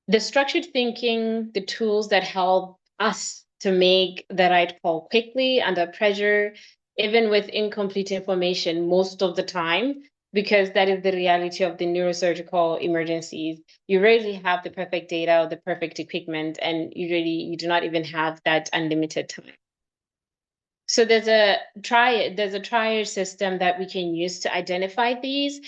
The structured thinking, the tools that help us to make the right call quickly under pressure, even with incomplete information most of the time, because that is the reality of the neurosurgical emergencies. You rarely have the perfect data or the perfect equipment, and you do not even have that unlimited time. So there's a triage system that we can use to identify these,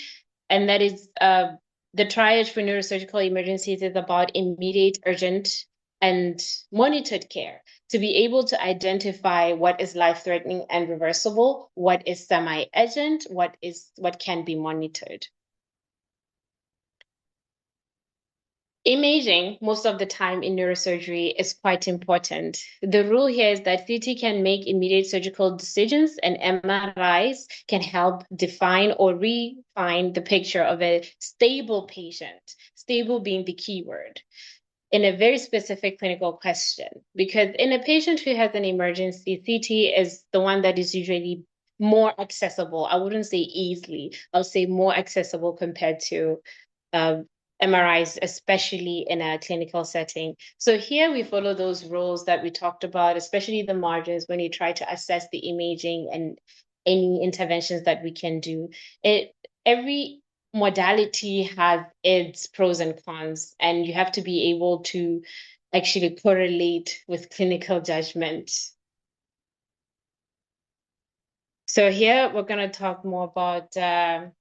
and that is the triage for neurosurgical emergencies is about immediate, urgent, and monitored care, to be able to identify what is life-threatening and reversible, what is semi-urgent, what can be monitored. Imaging, most of the time in neurosurgery, is quite important. The rule here is that CT can make immediate surgical decisions, and MRIs can help define or refine the picture of a stable patient, stable being the key word, in a very specific clinical question. Because in a patient who has an emergency, CT is the one that is usually more accessible. I wouldn't say easily, I'll say more accessible compared to MRIs, especially in a clinical setting. So here we follow those rules that we talked about, especially the margins when you try to assess the imaging and any interventions that we can do. Every modality has its pros and cons, and you have to be able to actually correlate with clinical judgment. So here we're going to talk more about the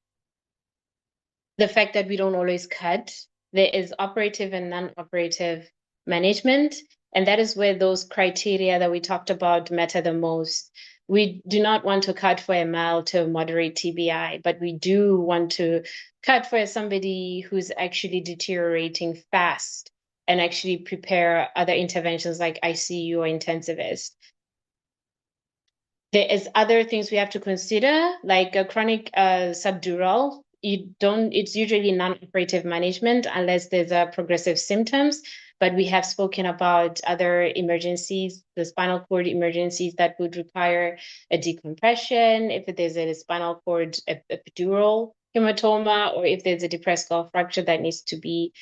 fact that we don't always cut. There is operative and non-operative management, and that is where those criteria that we talked about matter the most. We do not want to cut for a mild to moderate TBI, but we do want to cut for somebody who's actually deteriorating fast and actually prepare other interventions like ICU or intensivist. There is other things we have to consider, like a chronic subdural. It's usually non-operative management unless there's a progressive symptoms, but we have spoken about other emergencies, the spinal cord emergencies that would require a decompression, if there's a spinal cord epidural hematoma, or if there's a depressed skull fracture that needs to be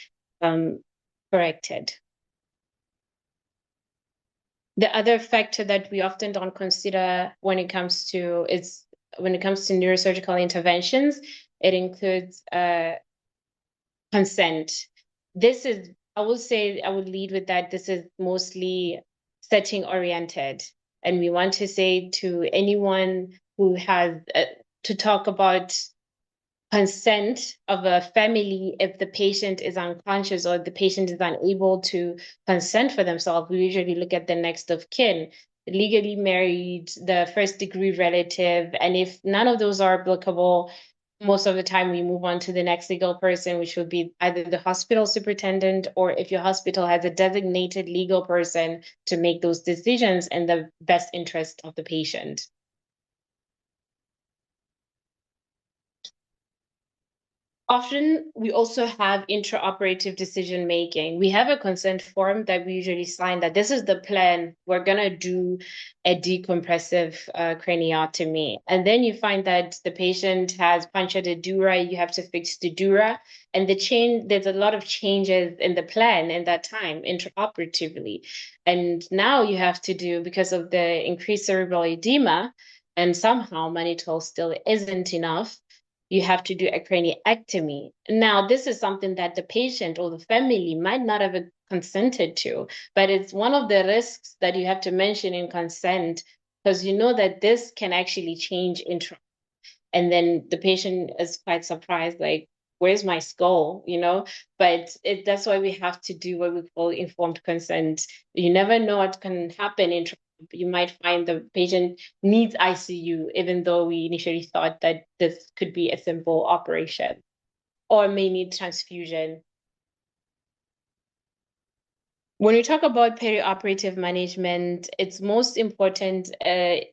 corrected. The other factor that we often don't consider when it comes to neurosurgical interventions, it includes consent. This is, I would lead with that. This is mostly setting oriented, and we want to say to anyone who has to talk about consent of a family if the patient is unconscious or the patient is unable to consent for themselves. We usually look at the next of kin, legally married, the first degree relative, and if none of those are applicable, most of the time we move on to the next legal person, which would be either the hospital superintendent, or if your hospital has a designated legal person to make those decisions in the best interest of the patient. Often, we also have intraoperative decision making. We have a consent form that we usually sign that this is the plan. We're going to do a decompressive craniotomy. And then you find that the patient has punctured a dura, you have to fix the dura. And there's a lot of changes in the plan in that time, intraoperatively. And now you have to do, because of the increased cerebral edema, and somehow mannitol still isn't enough, you have to do a craniectomy. Now, this is something that the patient or the family might not have consented to, but it's one of the risks that you have to mention in consent, because you know that this can actually change intra. And then the patient is quite surprised, like, where's my skull, But that's why we have to do what we call informed consent. You never know what can happen in. You might find the patient needs ICU, even though we initially thought that this could be a simple operation, or may need transfusion. When we talk about perioperative management, it's most important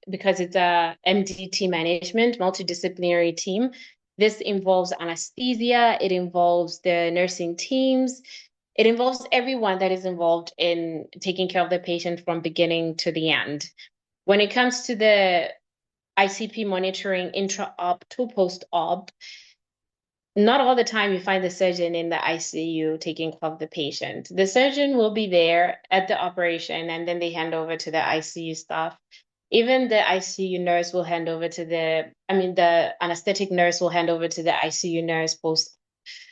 because it's a MDT management, multidisciplinary team. This involves anesthesia, it involves the nursing teams, it involves everyone that is involved in taking care of the patient from beginning to the end. When it comes to the ICP monitoring intra-op to post-op, not all the time you find the surgeon in the ICU taking care of the patient. The surgeon will be there at the operation, and then they hand over to the ICU staff. Even the ICU nurse will hand over to the anesthetic nurse will hand over to the ICU nurse post.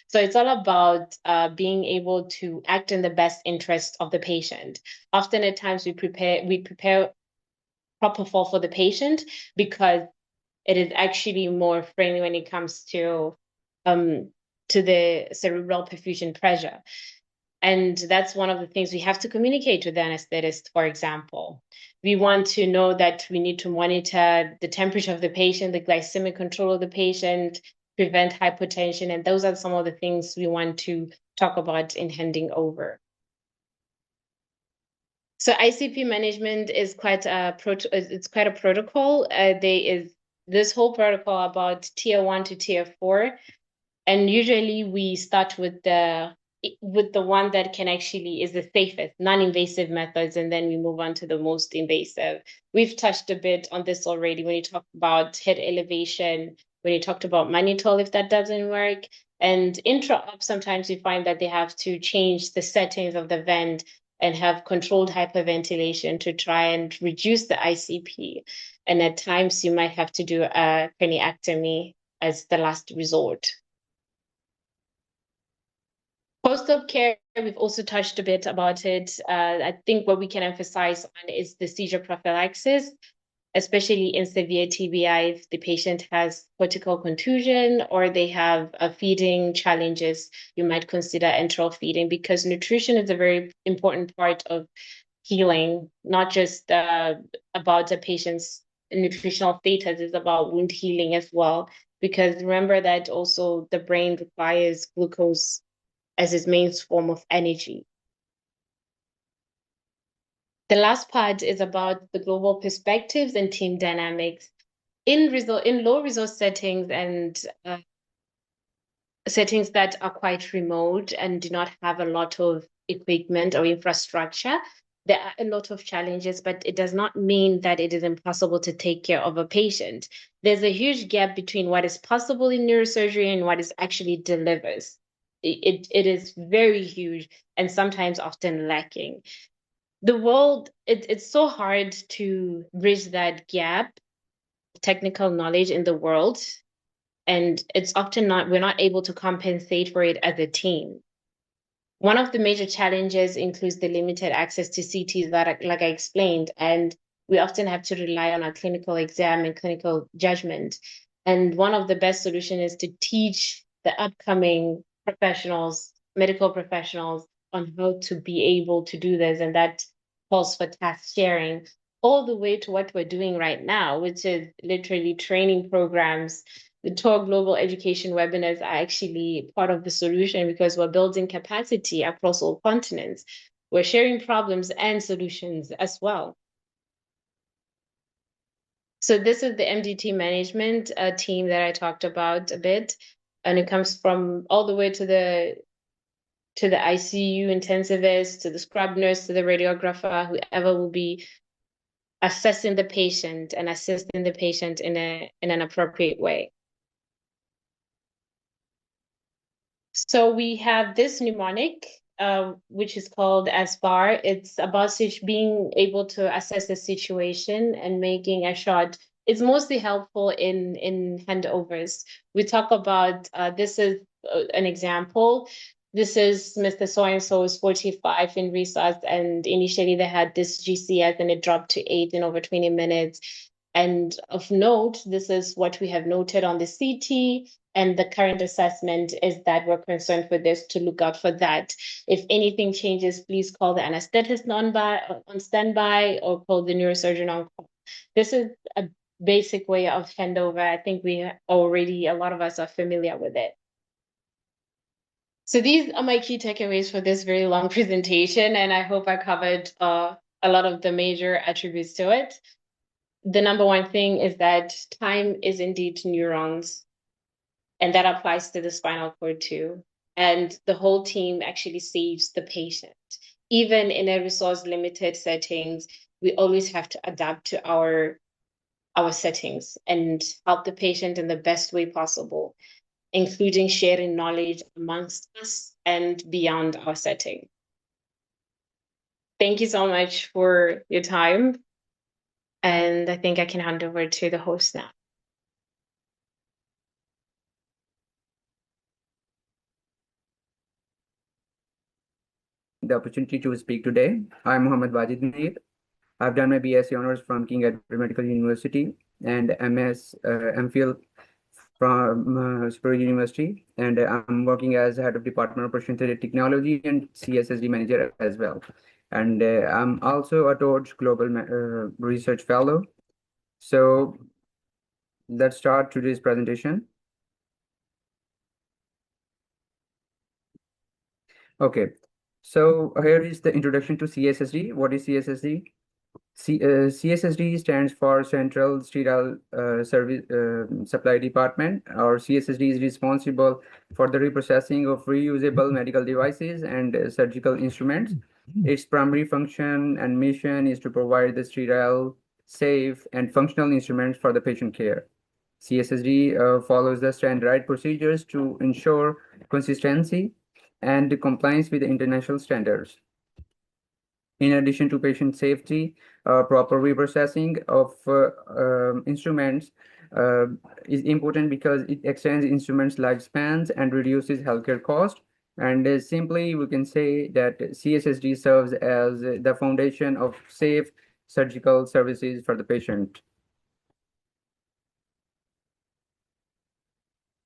So it's all about being able to act in the best interest of the patient. Often at times we prepare propofol for the patient because it is actually more friendly when it comes to the cerebral perfusion pressure. And that's one of the things we have to communicate with the anesthetist, for example. We want to know that we need to monitor the temperature of the patient, the glycemic control of the patient, prevent hypotension. And those are some of the things we want to talk about in handing over. So ICP management is quite a protocol. There is this whole protocol about tier 1 to tier 4. And usually we start with the one that can actually is the safest, non-invasive methods, and then we move on to the most invasive. We've touched a bit on this already when you talked about head elevation, when you talked about mannitol, if that doesn't work. And intra-op, sometimes we find that they have to change the settings of the vent and have controlled hyperventilation to try and reduce the ICP. And at times you might have to do a craniectomy as the last resort. Post-op care, we've also touched a bit about it. I think what we can emphasize on is the seizure prophylaxis, especially in severe TBI if the patient has cortical contusion or they have feeding challenges. You might consider enteral feeding, because nutrition is a very important part of healing, not just about a patient's nutritional status, it's about wound healing as well. Because remember that also the brain requires glucose as its main form of energy. The last part is about the global perspectives and team dynamics. In low resource settings and settings that are quite remote and do not have a lot of equipment or infrastructure, there are a lot of challenges, but it does not mean that it is impossible to take care of a patient. There's a huge gap between what is possible in neurosurgery and what is actually delivers. It is very huge and sometimes often lacking. The world, it's so hard to bridge that gap, technical knowledge in the world, and it's often we're not able to compensate for it as a team. One of the major challenges includes the limited access to CTs that, like I explained, and we often have to rely on our clinical exam and clinical judgment. And one of the best solutions is to teach the upcoming professionals, medical professionals, on how to be able to do this. And that calls for task sharing, all the way to what we're doing right now, which is literally training programs. The TORG Global Education webinars are actually part of the solution, because we're building capacity across all continents. We're sharing problems and solutions as well. So this is the MDT management team that I talked about a bit, and it comes from all the way to the ICU intensivist, to the scrub nurse, to the radiographer, whoever will be assessing the patient and assisting the patient in an appropriate way. So we have this mnemonic, which is called SBAR. It's about being able to assess the situation and making a shot. It's mostly helpful in handovers. We talk about, this is an example. This is Mr. So-and-so is 45 in resource, and initially they had this GCS and it dropped to 8 in over 20 minutes. And of note, this is what we have noted on the CT, and the current assessment is that we're concerned for this, to look out for that. If anything changes, please call the anesthetist on standby or call the neurosurgeon on call. This is a basic way of handover. I think a lot of us are familiar with it. So these are my key takeaways for this very long presentation, and I hope I covered a lot of the major attributes to it. The number one thing is that time is indeed neurons, and that applies to the spinal cord too. And the whole team actually saves the patient. Even in a resource-limited settings, we always have to adapt to our settings and help the patient in the best way possible, including sharing knowledge amongst us and beyond our setting. Thank you so much for your time. And I think I can hand over to the host now. The opportunity to speak today. I'm Mohammad Wajid. I've done my BSc honors from King Edward Medical University and MPhil from Superior University, and I'm working as head of Department of Proprietary Technology and CSSD manager as well. And I'm also a TORG Global Research Fellow. So let's start today's presentation. Okay, so here is the introduction to CSSD. What is CSSD? CSSD stands for Central Sterile Service Supply Department, or CSSD is responsible for the reprocessing of reusable medical devices and surgical instruments. Its primary function and mission is to provide the sterile, safe, and functional instruments for the patient care. CSSD follows the standardized procedures to ensure consistency and compliance with the international standards. In addition to patient safety, proper reprocessing of instruments is important because it extends instruments' lifespans and reduces healthcare costs. And simply, we can say that CSSD serves as the foundation of safe surgical services for the patient.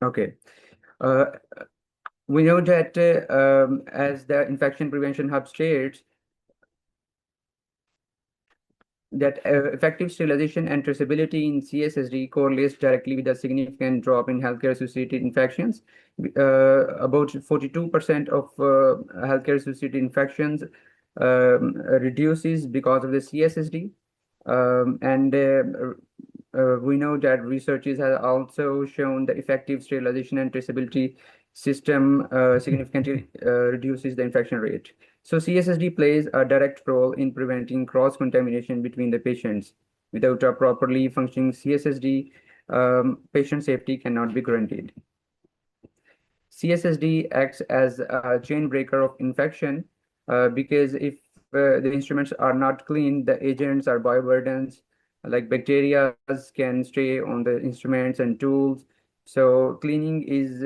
Okay. We know that as the infection prevention hub states, that effective sterilization and traceability in CSSD correlates directly with a significant drop in healthcare-associated infections. About 42% of healthcare-associated infections reduces because of the CSSD. We know that researchers have also shown the effective sterilization and traceability system significantly reduces the infection rate. So CSSD plays a direct role in preventing cross-contamination between the patients. Without a properly functioning CSSD, patient safety cannot be guaranteed. CSSD acts as a chain breaker of infection because if the instruments are not clean, the agents are bioburdens, like bacteria can stay on the instruments and tools. So cleaning is,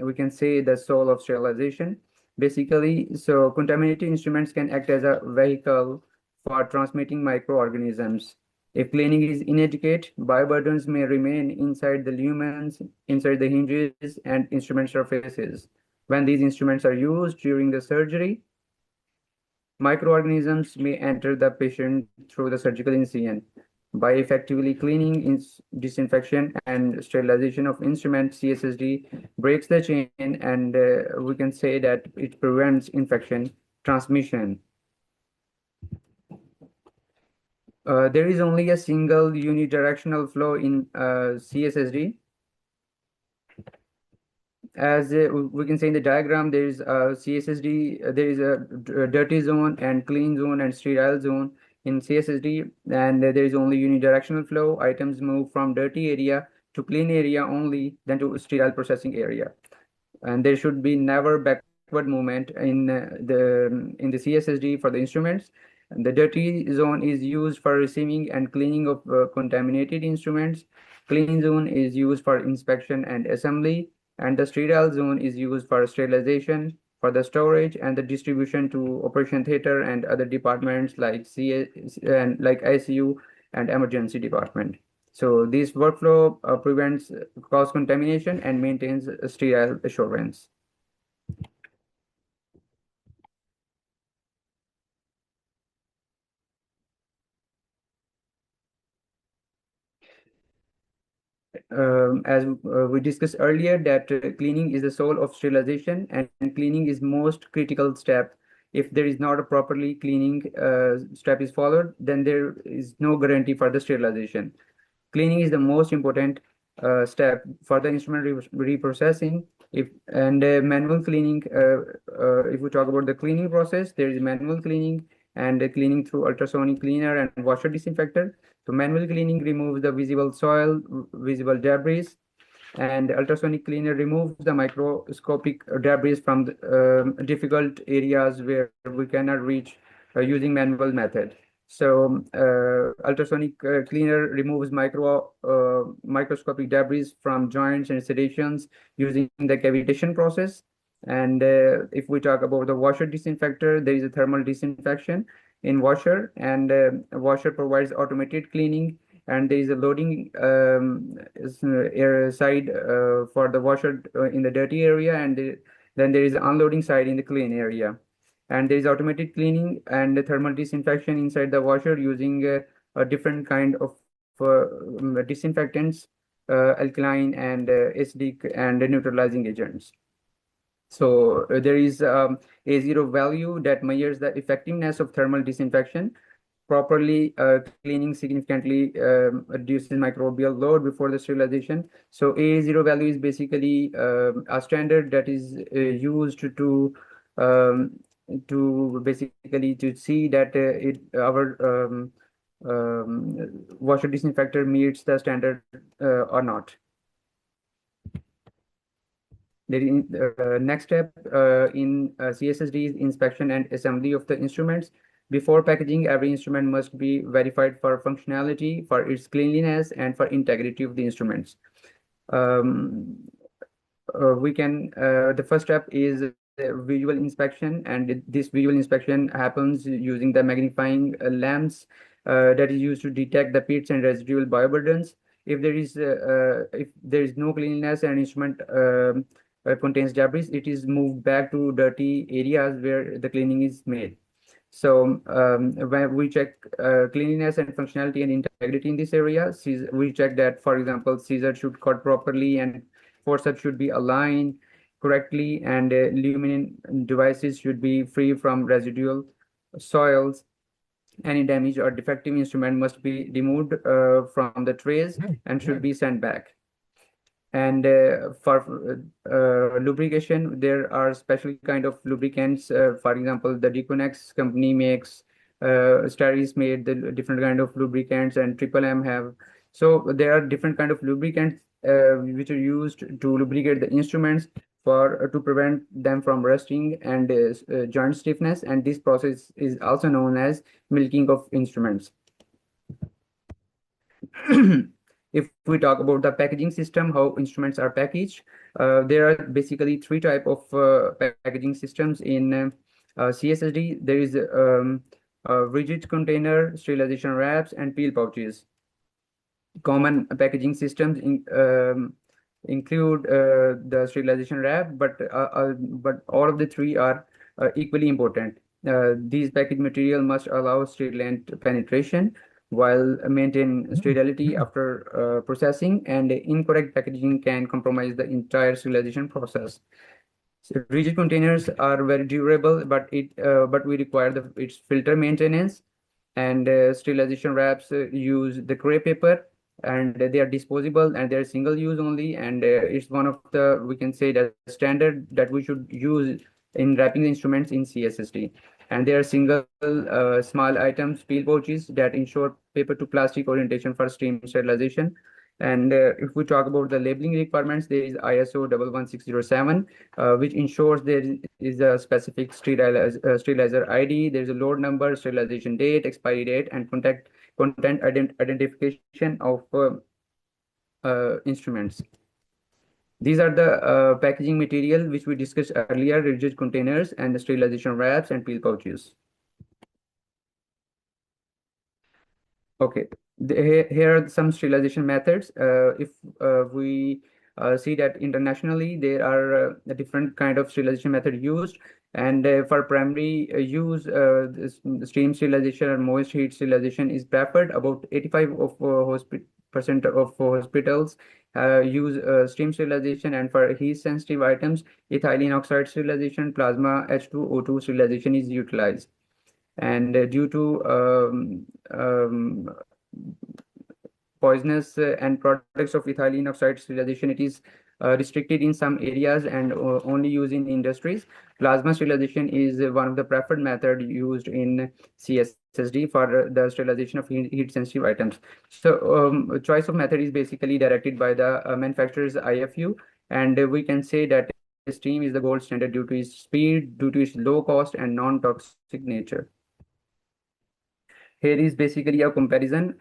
we can say, the soul of sterilization. Basically, so contaminated instruments can act as a vehicle for transmitting microorganisms. If cleaning is inadequate, bioburdens may remain inside the lumens, inside the hinges, and instrument surfaces. When these instruments are used during the surgery, microorganisms may enter the patient through the surgical incision. By effectively cleaning, disinfection, and sterilization of instruments, CSSD breaks the chain, and we can say that it prevents infection transmission. There is only a single unidirectional flow in CSSD. As we can say in the diagram, there is a CSSD, there is a dirty zone and clean zone and sterile zone in CSSD, and there is only unidirectional flow. Items move from dirty area to clean area only, then to sterile processing area. And there should be never backward movement in the CSSD for the instruments. And the dirty zone is used for receiving and cleaning of contaminated instruments. Clean zone is used for inspection and assembly, and the sterile zone is used for sterilization, for the storage and the distribution to operation theater and other departments like ICU and emergency department. So this workflow prevents cross-contamination and maintains sterile assurance. As we discussed earlier, that cleaning is the soul of sterilization, and cleaning is most critical step. If there is not a properly cleaning step is followed, then there is no guarantee for the sterilization. Cleaning is the most important step for the instrument reprocessing. Manual cleaning, if we talk about the cleaning process, there is manual cleaning and cleaning through ultrasonic cleaner and washer disinfector. So manual cleaning removes the visible soil, visible debris, and ultrasonic cleaner removes the microscopic debris from the, difficult areas where we cannot reach using manual method. So ultrasonic cleaner removes microscopic debris from joints and sedations using the cavitation process. And if we talk about the washer disinfector, there is a thermal disinfection in washer, and washer provides automated cleaning, and there is a loading side for the washer in the dirty area, and then there is an unloading side in the clean area. And there is automated cleaning and the thermal disinfection inside the washer using a different kind of disinfectants, alkaline and acidic and neutralizing agents. So there is A0 value that measures the effectiveness of thermal disinfection. Properly cleaning significantly reduces microbial load before the sterilization. So A0 value is basically a standard that is used to basically to see that washer disinfector meets the standard or not. The next step in CSSD is inspection and assembly of the instruments. Before packaging, every instrument must be verified for functionality, for its cleanliness, and for integrity of the instruments. The first step is visual inspection, and this visual inspection happens using the magnifying lamps that is used to detect the pits and residual bioburdens. If there is no cleanliness and instrument contains debris, it is moved back to dirty areas where the cleaning is made. So when we check cleanliness and functionality and integrity in this area, we check that, for example, scissor should cut properly and forceps should be aligned correctly, and luminant devices should be free from residual soils. Any damaged or defective instrument must be removed from the trays and should be sent back. And for lubrication, there are special kind of lubricants. For example, the Deconex company makes, Sterilization made the different kind of lubricants, and Triple M have. So there are different kind of lubricants which are used to lubricate the instruments to prevent them from rusting and joint stiffness. And this process is also known as milking of instruments. If we talk about the packaging system, how instruments are packaged, there are basically three types of packaging systems in CSSD. There is rigid container, sterilization wraps, and peel pouches. Common packaging systems include the sterilization wrap, but all of the three are equally important. These package material must allow sterilant penetration while maintain sterility after processing, and incorrect packaging can compromise the entire sterilization process. So rigid containers are very durable, but we require its filter maintenance. And sterilization wraps use the gray paper, and they are disposable and they're single use only. And it's one of the, we can say, the standard that we should use in wrapping instruments in CSSD. And there are single small items, peel pouches, that ensure paper to plastic orientation for stream sterilization. And if we talk about the labeling requirements, there is ISO 11607, which ensures there is a specific sterilizer ID. There's a load number, sterilization date, expiry date, and content identification of instruments. These are the packaging material which we discussed earlier: rigid containers and the sterilization wraps and peel pouches. Okay, here are some sterilization methods. If we see that internationally there are different kind of sterilization method used, and for primary use, steam sterilization or moist heat sterilization is preferred. About 85% of hospitals use steam sterilization, and for heat sensitive items, ethylene oxide sterilization, plasma H2O2 sterilization is utilized. And due to poisonous end products of ethylene oxide sterilization, it is restricted in some areas and only used in industries. Plasma sterilization is one of the preferred method used in CSSD for the sterilization of heat sensitive items. So choice of method is basically directed by the manufacturer's IFU, and we can say that steam is the gold standard due to its speed, due to its low cost and non-toxic nature. Here is basically a comparison.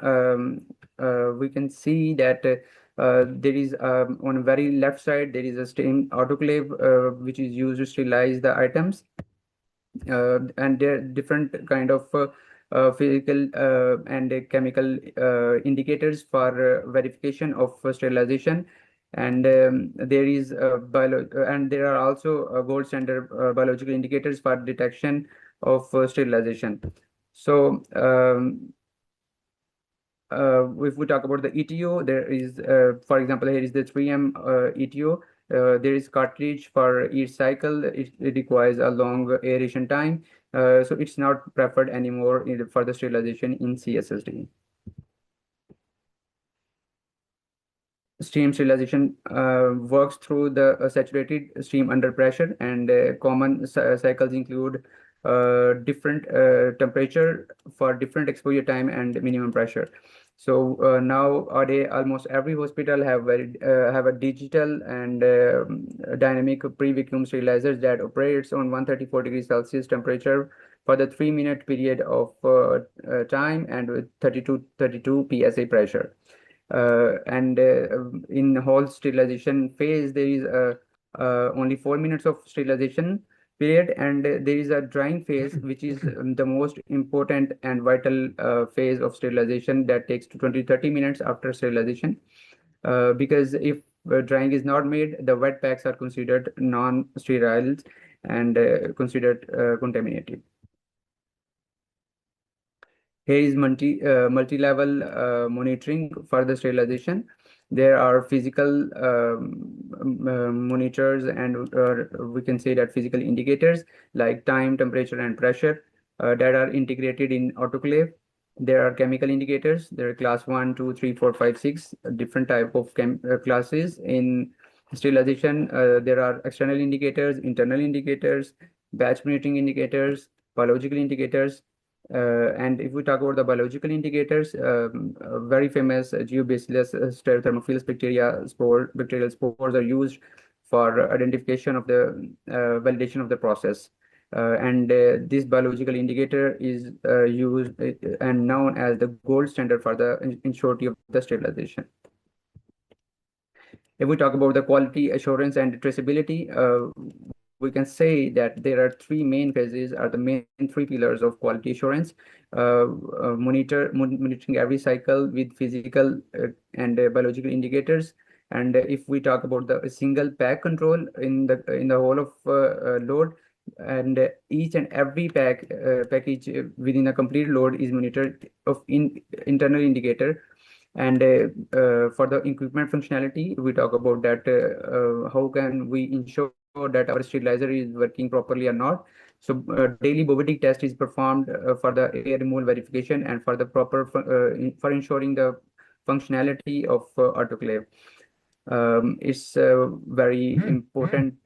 We can see that there is on the very left side, there is a steam autoclave which is used to sterilize the items. And there are different kind of physical and chemical indicators for verification of sterilization. And there are also gold standard biological indicators for detection of sterilization. So if we talk about the ETO, there is, for example, here is the 3M ETO. There is cartridge for each cycle. It requires a long aeration time. So it's not preferred anymore for the sterilization in CSSD. Steam sterilization works through the saturated steam under pressure, and common cycles include different temperature for different exposure time and minimum pressure. So nowadays, almost every hospital have a digital and dynamic pre-vacuum sterilizers that operates on 134 degrees Celsius temperature for the 3-minute period of time and with 32 psi pressure. And in whole sterilization phase, there is only 4 minutes of sterilization period, and there is a drying phase, which is the most important and vital phase of sterilization that takes 20-30 minutes after sterilization. Because if drying is not made, the wet packs are considered non-sterile and considered contaminated. Here is multi-level monitoring for the sterilization. There are physical monitors, and we can say that physical indicators like time, temperature, and pressure that are integrated in autoclave. There are chemical indicators. There are class 1, 2, 3, 4, 5, 6 different type of classes in sterilization. There are external indicators, internal indicators, batch monitoring indicators, biological indicators. And if we talk about the biological indicators, very famous geobacillus stereothermophilus bacterial spores are used for identification of the validation of the process. And this biological indicator is used and known as the gold standard for the ensurety of the sterilization. If we talk about the quality assurance and traceability, we can say that there are three main phases, are the main three pillars of quality assurance. Monitoring every cycle with physical and biological indicators. And if we talk about the single pack control in the whole of load, and each and every package within a complete load is monitored of internal indicator. And for the equipment functionality, we talk about that how can we ensure that our sterilizer is working properly or not. So daily bovetic test is performed for the air removal verification and for the proper for ensuring the functionality of autoclave. It's a very important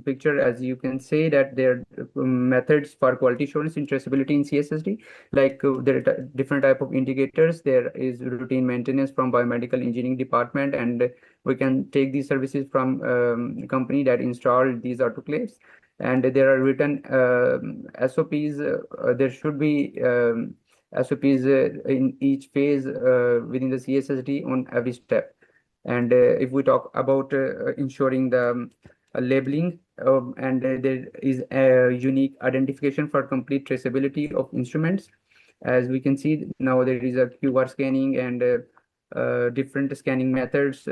picture, as you can say that there are methods for quality assurance and traceability in CSSD. Like there are different type of indicators. There is routine maintenance from biomedical engineering department, and we can take these services from company that installed these autoclaves. And there are written SOPs. There should be SOPs in each phase within the CSSD on every step. And if we talk about ensuring the labeling, and there is a unique identification for complete traceability of instruments. As we can see now, there is a QR scanning and different scanning methods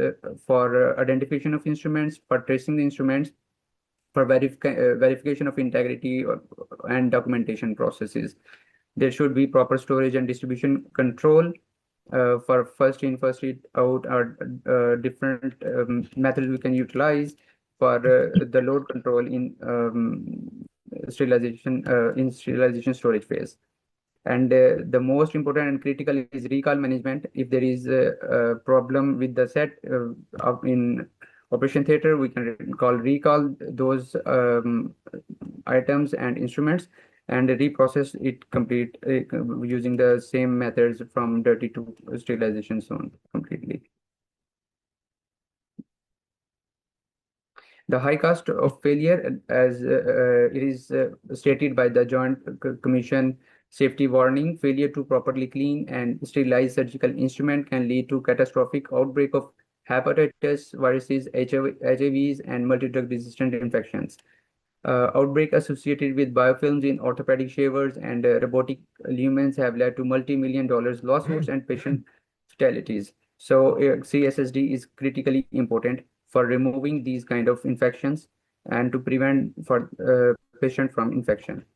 for identification of instruments, for tracing the instruments, for verification of integrity and documentation processes. There should be proper storage and distribution control. For first in, first out are different methods we can utilize for the load control in sterilization storage phase. And the most important and critical is recall management. If there is a problem with the set in operation theater, we can recall those items and instruments and reprocess it complete using the same methods from dirty to sterilization zone completely. The high cost of failure, as it is stated by the Joint Commission safety warning, failure to properly clean and sterilize surgical instrument can lead to catastrophic outbreak of hepatitis, viruses, HIVs, and multi-drug resistant infections. Outbreak associated with biofilms in orthopedic shavers and robotic lumens have led to multi-million-dollar lawsuits and patient fatalities. So CSSD is critically important for removing these kind of infections and to prevent for patient from infection.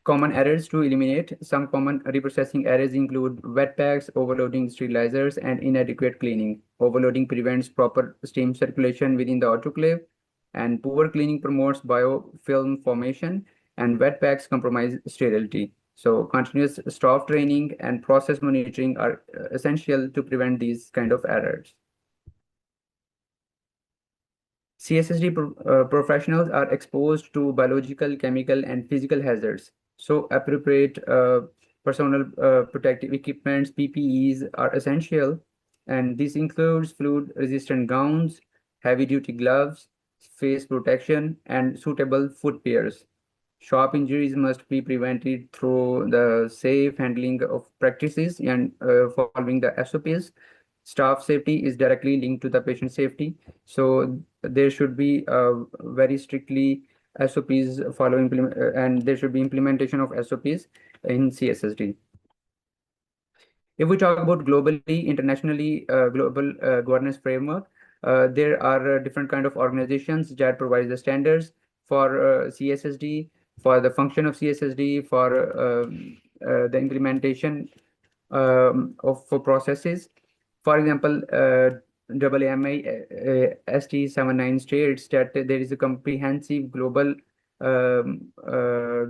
Common errors to eliminate. Some common reprocessing errors include wet packs, overloading sterilizers, and inadequate cleaning. Overloading prevents proper steam circulation within the autoclave, and poor cleaning promotes biofilm formation, and wet packs compromise sterility. So continuous staff training and process monitoring are essential to prevent these kind of errors. CSSD professionals are exposed to biological, chemical, and physical hazards. So appropriate personal protective equipments, PPEs, are essential. And this includes fluid-resistant gowns, heavy-duty gloves, face protection, and suitable foot pairs. Sharp injuries must be prevented through the safe handling of practices and following the SOPs. Staff safety is directly linked to the patient safety. So there should be very strictly SOPs following and there should be implementation of SOPs in CSSD. If we talk about globally, internationally, global governance framework, there are different kind of organizations that provide the standards for CSSD, for the function of CSSD, for the implementation for processes. For example, AAMI ST79 states that there is a comprehensive global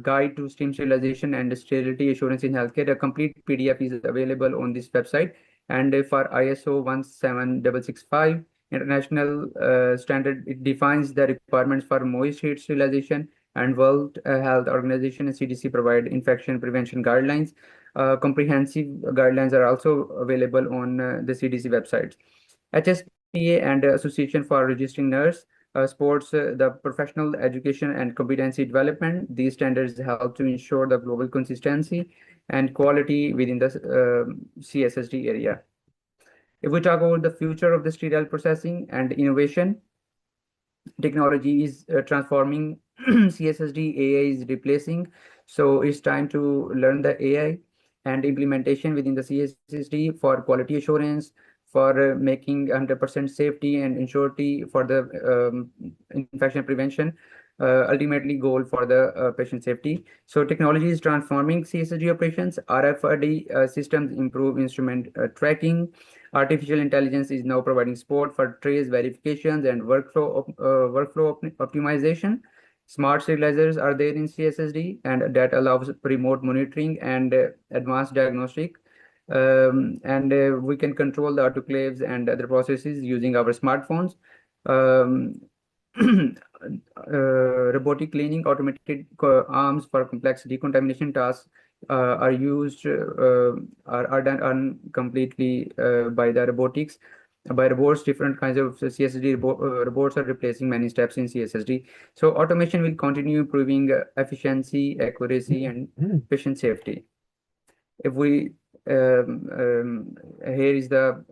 guide to sterilization and sterility assurance in healthcare. A complete PDF is available on this website. And for ISO 17665 international standard, it defines the requirements for moist heat sterilization, and World Health Organization and CDC provide infection prevention guidelines. Comprehensive guidelines are also available on the CDC websites. HSPA and Association for Registering Nurse supports the professional education and competency development. These standards help to ensure the global consistency and quality within the CSSD area. If we talk about the future of the sterile processing and innovation, technology is transforming CSSD, AI is replacing. So it's time to learn the AI and implementation within the CSSD for quality assurance, for making 100% safety and surety for the infection prevention, ultimately goal for the patient safety. So technology is transforming CSSD operations. RFID systems improve instrument tracking. Artificial intelligence is now providing support for trace verifications and workflow optimization. Smart sterilizers are there in CSSD, and that allows remote monitoring and advanced diagnostic. We can control the autoclaves and other processes using our smartphones. Robotic cleaning, automated arms for complex decontamination tasks are used, are done completely by the robotics. By robots, different kinds of CSSD robots are replacing many steps in CSSD. So automation will continue improving efficiency, accuracy, and patient safety. If we here is the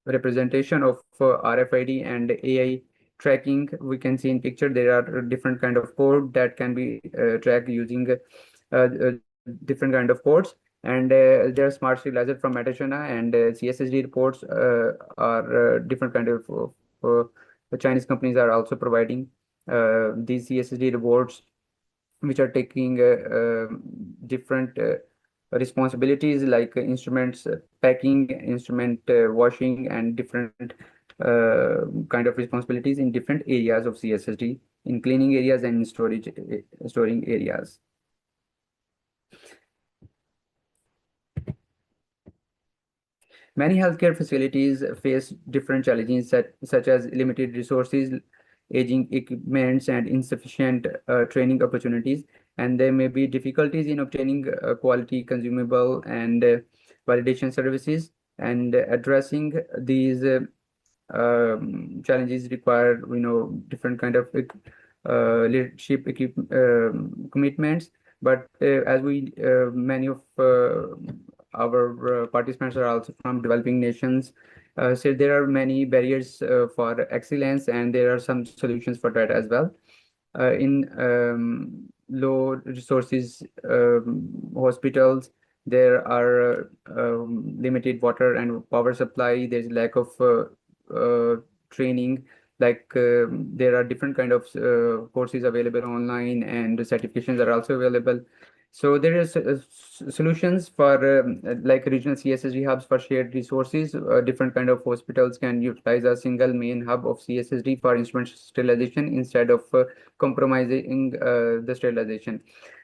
representation of RFID and AI tracking. We can see in picture there are different kind of code that can be tracked using different kind of codes. And there are smart sterilizer from Metashona, and CSSD reports are different kind of the Chinese companies are also providing these CSSD reports, which are taking different responsibilities like instruments packing, instrument washing, and different kind of responsibilities in different areas of CSSD, in cleaning areas and in storing areas. Many healthcare facilities face different challenges such as limited resources, aging equipments, and insufficient training opportunities. And there may be difficulties in obtaining quality consumable and validation services. And addressing these challenges require, different kind of leadership commitments. But as we many of our participants are also from developing nations, so there are many barriers for excellence, and there are some solutions for that as well. In low resources hospitals, there are limited water and power supply. There's lack of training. Like there are different kind of courses available online, and certifications are also available. So there is solutions for like regional CSSD hubs for shared resources. Different kind of hospitals can utilize a single main hub of CSSD for instrument sterilization instead of compromising the sterilization.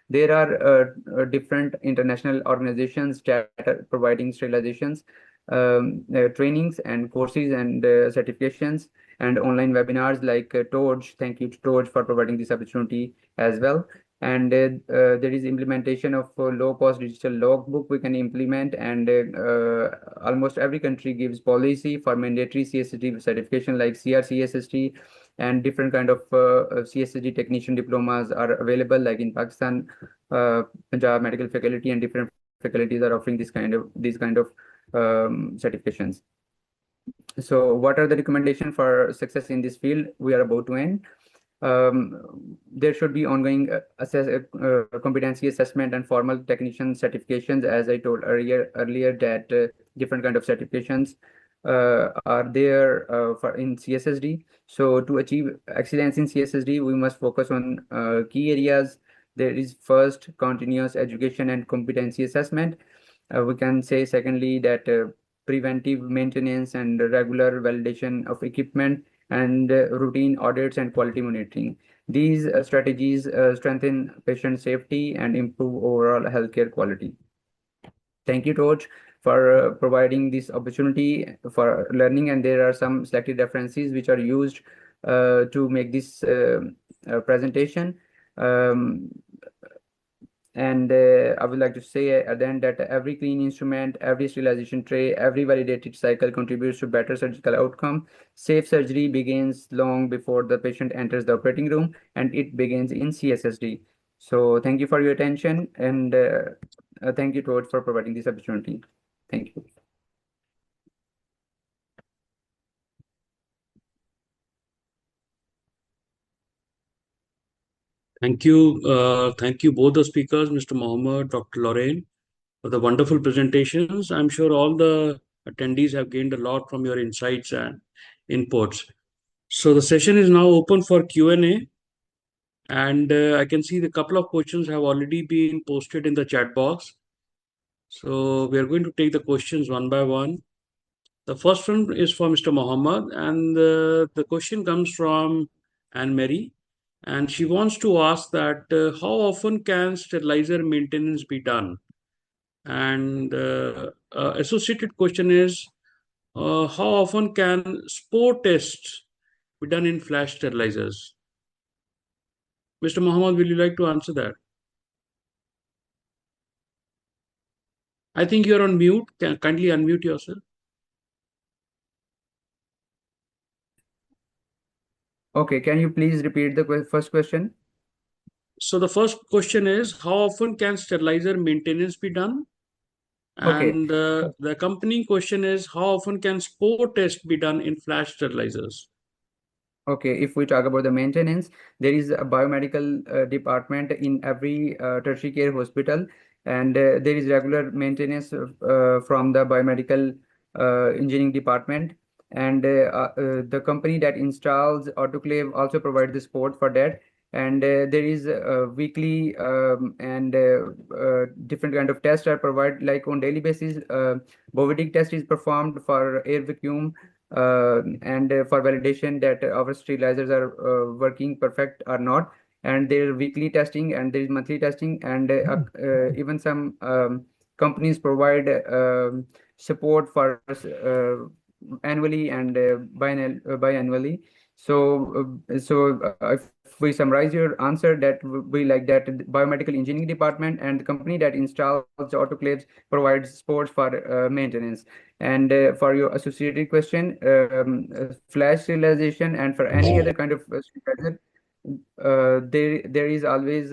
There are different international organizations that are providing sterilizations. trainings and courses and certifications and online webinars like TORG. Thank you to TORG for providing this opportunity as well. And there is implementation of low-cost digital logbook we can implement, and almost every country gives policy for mandatory CSSD certification like CSSD, and different kind of CSSD technician diplomas are available. Like in Pakistan, Punjab Medical Faculty and different faculties are offering these kind of certifications. So what are the recommendations for success in this field? We are about to end. There should be ongoing competency assessment and formal technician certifications. As I told earlier that different kind of certifications are there for in CSSD. So to achieve excellence in CSSD, we must focus on key areas. There is first continuous education and competency assessment. We can say secondly that preventive maintenance and regular validation of equipment and routine audits and quality monitoring. These strategies strengthen patient safety and improve overall healthcare quality. Thank you, Torch, for providing this opportunity for learning. And there are some selected references which are used to make this presentation. And I would like to say then that every clean instrument, every sterilization tray, every validated cycle contributes to better surgical outcome. Safe surgery begins long before the patient enters the operating room, and it begins in CSSD. So thank you for your attention, and thank you, Todd, for providing this opportunity. Thank you. Thank you. Thank you both the speakers, Mr. Mohammed, Dr. Lorraine, for the wonderful presentations. I'm sure all the attendees have gained a lot from your insights and inputs. So the session is now open for Q&A. And I can see the couple of questions have already been posted in the chat box. So we are going to take the questions one by one. The first one is for Mr. Mohammed, and the question comes from Anne-Marie. And she wants to ask that how often can sterilizer maintenance be done? And associated question is how often can spore tests be done in flash sterilizers? Mr. Mohammed, will you like to answer that? I think you're on mute. Can kindly unmute yourself. Okay, can you please repeat the first question? So the first question is, how often can sterilizer maintenance be done? And Okay. the accompanying question is, how often can spore test be done in flash sterilizers? Okay, if we talk about the maintenance, there is a biomedical department in every tertiary care hospital, and there is regular maintenance from the biomedical engineering department. And the company that installs autoclave also provides the support for that. And there is weekly and different kind of tests are provided, like on daily basis. Bovidic test is performed for air vacuum and for validation that our sterilizers are working perfect or not. And there are weekly testing and there is monthly testing, and even some companies provide support for annually and biannually. So if we summarize your answer, that would be like that: the biomedical engineering department and the company that installs the autoclaves provides support for maintenance. And for your associated question, flash sterilization and for any other kind of sterilizer, there is always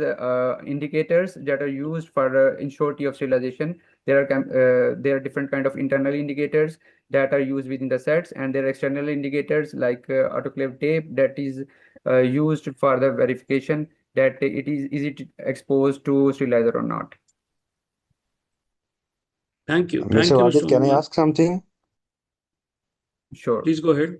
indicators that are used for ensurety of sterilization. There are different kind of internal indicators that are used within the sets, and there are external indicators like autoclave tape that is used for the verification that is it exposed to sterilizer or not. Thank you. Mr. Wajid, can I ask something? Sure. Please go ahead.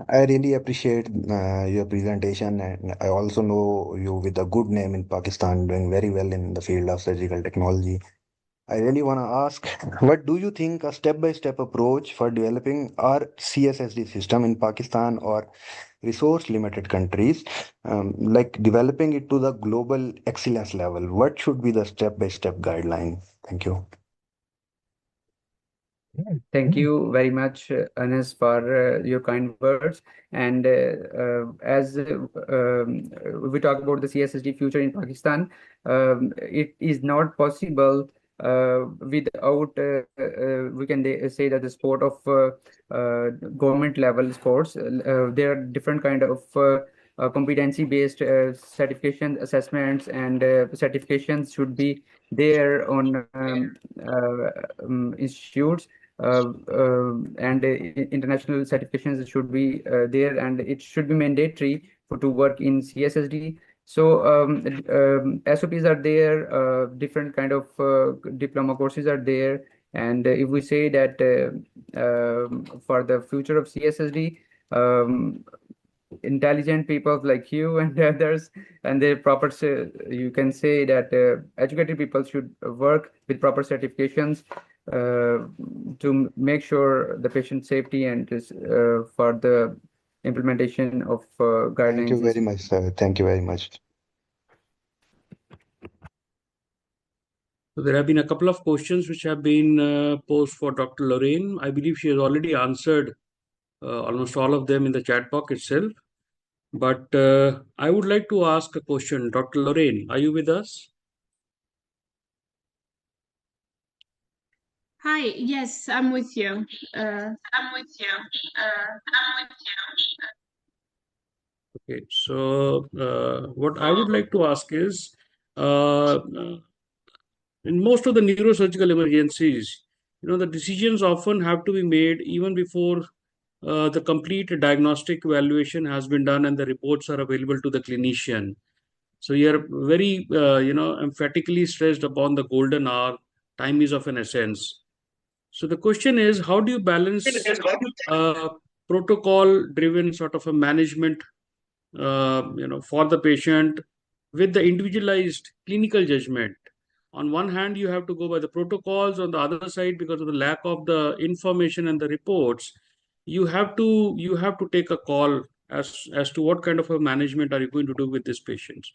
I really appreciate your presentation, and I also know you with a good name in Pakistan, doing very well in the field of surgical technology. I really want to ask, what do you think a step-by-step approach for developing our CSSD system in Pakistan or resource-limited countries, like developing it to the global excellence level? What should be the step-by-step guideline? Thank you. Thank you very much, Anas, for your kind words. And as we talk about the CSSD future in Pakistan, it is not possible without, we can say that the sport of government level sports. There are different kind of competency-based certification assessments, and certifications should be there on institutes. And international certifications should be there, and it should be mandatory to work in CSSD. So SOPs are there, different kind of diploma courses are there, and if we say that for the future of CSSD, intelligent people like you and others, and the proper, you can say that educated people should work with proper certifications to make sure the patient safety and for the implementation of guidelines. Thank you very much, sir. Thank you very much. So there have been a couple of questions which have been posed for Dr. Lorraine. I believe she has already answered almost all of them in the chat box itself. But I would like to ask a question. Dr. Lorraine, are you with us? Hi, yes, I'm with you. Okay, so what I would like to ask is, in most of the neurosurgical emergencies, the decisions often have to be made even before the complete diagnostic evaluation has been done and the reports are available to the clinician. So you're very, emphatically stressed upon the golden hour. Time is of an essence. So the question is, how do you balance protocol-driven sort of a management, for the patient with the individualized clinical judgment? On one hand, you have to go by the protocols. On the other side, because of the lack of the information and the reports, you have to take a call as to what kind of a management are you going to do with this patient.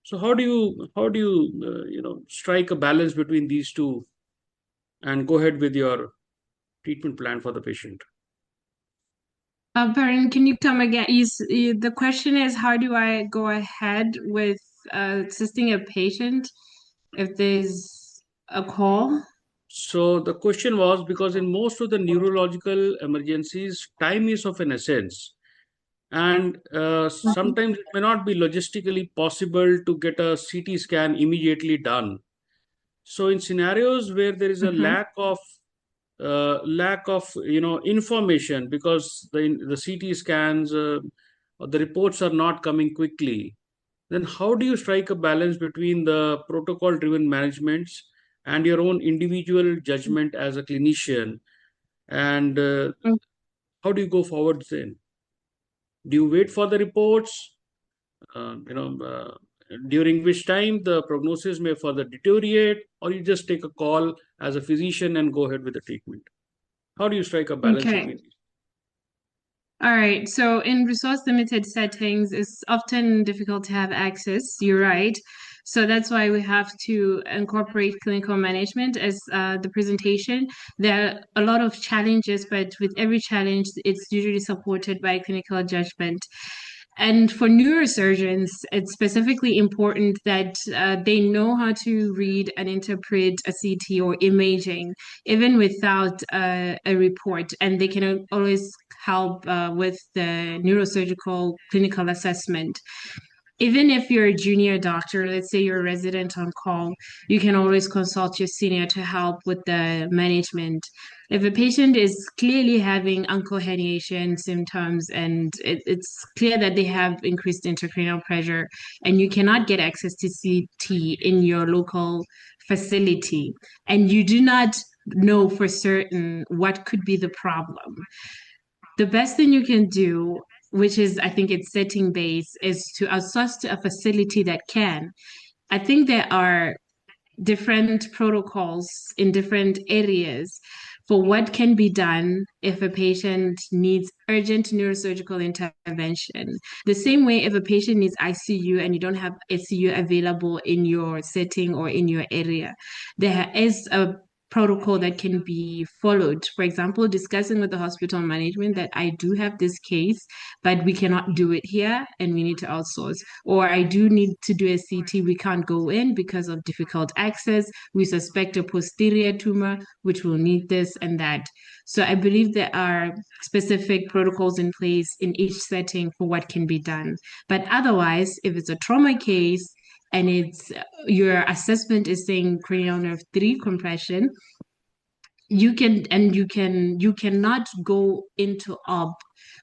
So how do you strike a balance between these two and go ahead with your treatment plan for the patient? Pardon, can you come again? The question is, how do I go ahead with assisting a patient if there's a call? So the question was, because in most of the neurological emergencies, time is of an essence. And sometimes it may not be logistically possible to get a CT scan immediately done. So in scenarios where there is a lack of information, because the CT scans or the reports are not coming quickly, then how do you strike a balance between the protocol driven managements and your own individual judgment as a clinician? And how do you go forward then? Do you wait for the reports, during which time the prognosis may further deteriorate, or you just take a call as a physician and go ahead with the treatment? How do you strike a balance between these? All right. So in resource limited settings, it's often difficult to have access. You're right. So that's why we have to incorporate clinical management as the presentation. There are a lot of challenges, but with every challenge, it's usually supported by clinical judgment. And for neurosurgeons, it's specifically important that they know how to read and interpret a CT or imaging, even without a report. And they can always help with the neurosurgical clinical assessment. Even if you're a junior doctor, let's say you're a resident on call, you can always consult your senior to help with the management. If a patient is clearly having ankle herniation symptoms and it's clear that they have increased intracranial pressure and you cannot get access to CT in your local facility, and you do not know for certain what could be the problem, the best thing you can do, which is, I think it's setting base, is to outsource to a facility that can. I think there are different protocols in different areas for what can be done if a patient needs urgent neurosurgical intervention. The same way if a patient needs ICU and you don't have ICU available in your setting or in your area, there is a protocol that can be followed. For example, discussing with the hospital management that I do have this case, but we cannot do it here and we need to outsource. Or I do need to do a CT, we can't go in because of difficult access. We suspect a posterior tumor, which will need this and that. So I believe there are specific protocols in place in each setting for what can be done. But otherwise, if it's a trauma case, and it's your assessment is saying cranial nerve 3 compression, you cannot go into OB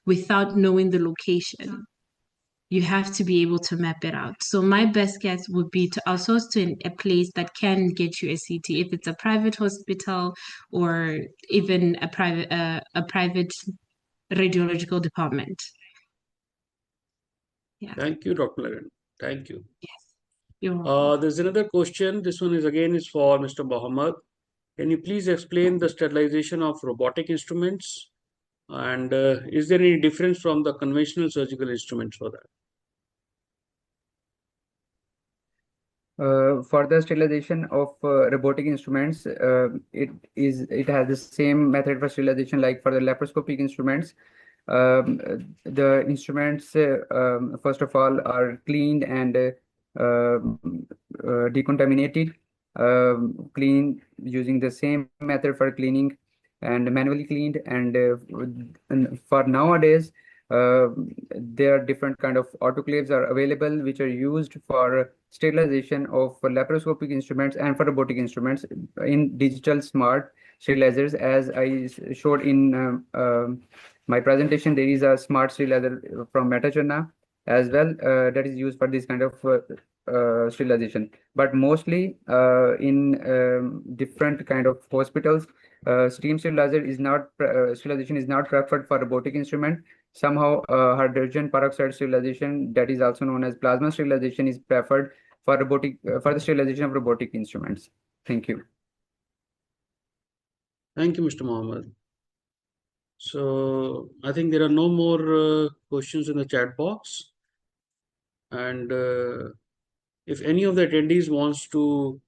without knowing the location. You have to be able to map it out. So my best guess would be to outsource to a place that can get you a CT, if it's a private hospital or even a private radiological department. Yeah. Thank you, Dr. Lorraine. Thank you. Yes. You're welcome. There's another question. This one is for Mr. Mohammed. Can you please explain the sterilization of robotic instruments? And is there any difference from the conventional surgical instruments for that? For the sterilization of robotic instruments, it has the same method for sterilization like for the laparoscopic instruments. The instruments, first of all, are cleaned and decontaminated, cleaned using the same method for cleaning and manually cleaned. And for nowadays, there are different kind of autoclaves are available which are used for sterilization of laparoscopic instruments and for robotic instruments in digital smart sterilizers. As I showed in my presentation, there is a smart sterilizer from Metachana as well that is used for this kind of sterilization. But mostly in different kind of hospitals, steam sterilizer is not sterilization is not preferred for robotic instrument. Somehow hydrogen peroxide sterilization, that is also known as plasma sterilization, is preferred for for the sterilization of robotic instruments. Thank you. Thank you, Mr. Mohammed. So I think there are no more questions in the chat box. And if any of the attendees wants to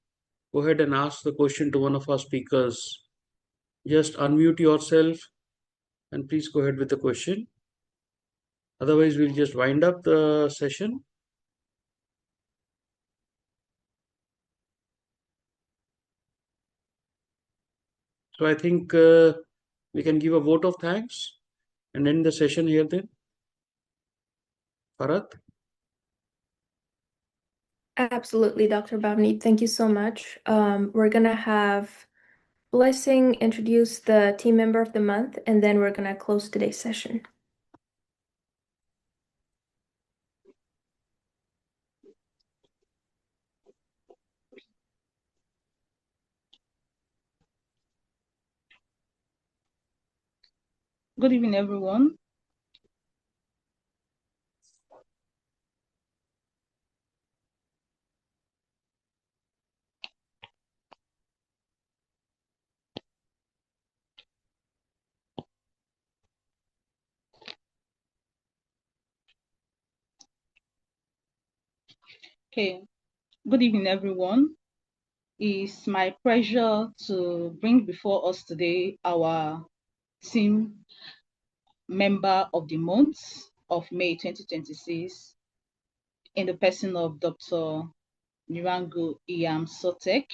go ahead and ask the question to one of our speakers, just unmute yourself and please go ahead with the question. Otherwise, we'll just wind up the session. So I think we can give a vote of thanks and end the session here then. Farhat? Absolutely, Dr. Bhavni. Thank you so much. We're going to have Blessing introduce the team member of the month, and then we're going to close today's session. Good evening, everyone. Okay, good evening, everyone. It's my pleasure to bring before us today our team member of the month of May 2026 in the person of Dr. Nurango Iyam Sotek.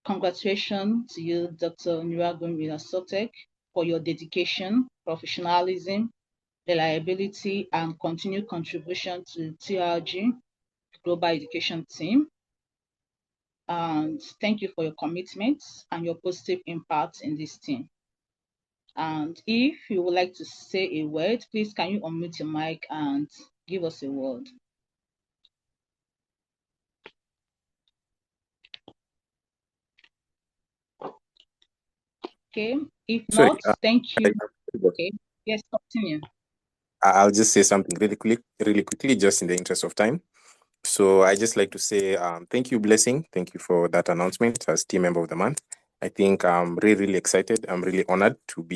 Congratulations to you, Dr. Nurango Iyam Sotek, for your dedication, professionalism, reliability, and continued contribution to TORG, Global Education Team. And thank you for your commitment and your positive impact in this team. And if you would like to say a word, please can you unmute your mic and give us a word. Okay, if not, thank you. Okay, yes, continue. I'll just say something really quickly, just in the interest of time. So I just like to say thank you, Blessing. Thank you for that announcement as Team Member of the Month. I think I'm really excited. I'm really honored to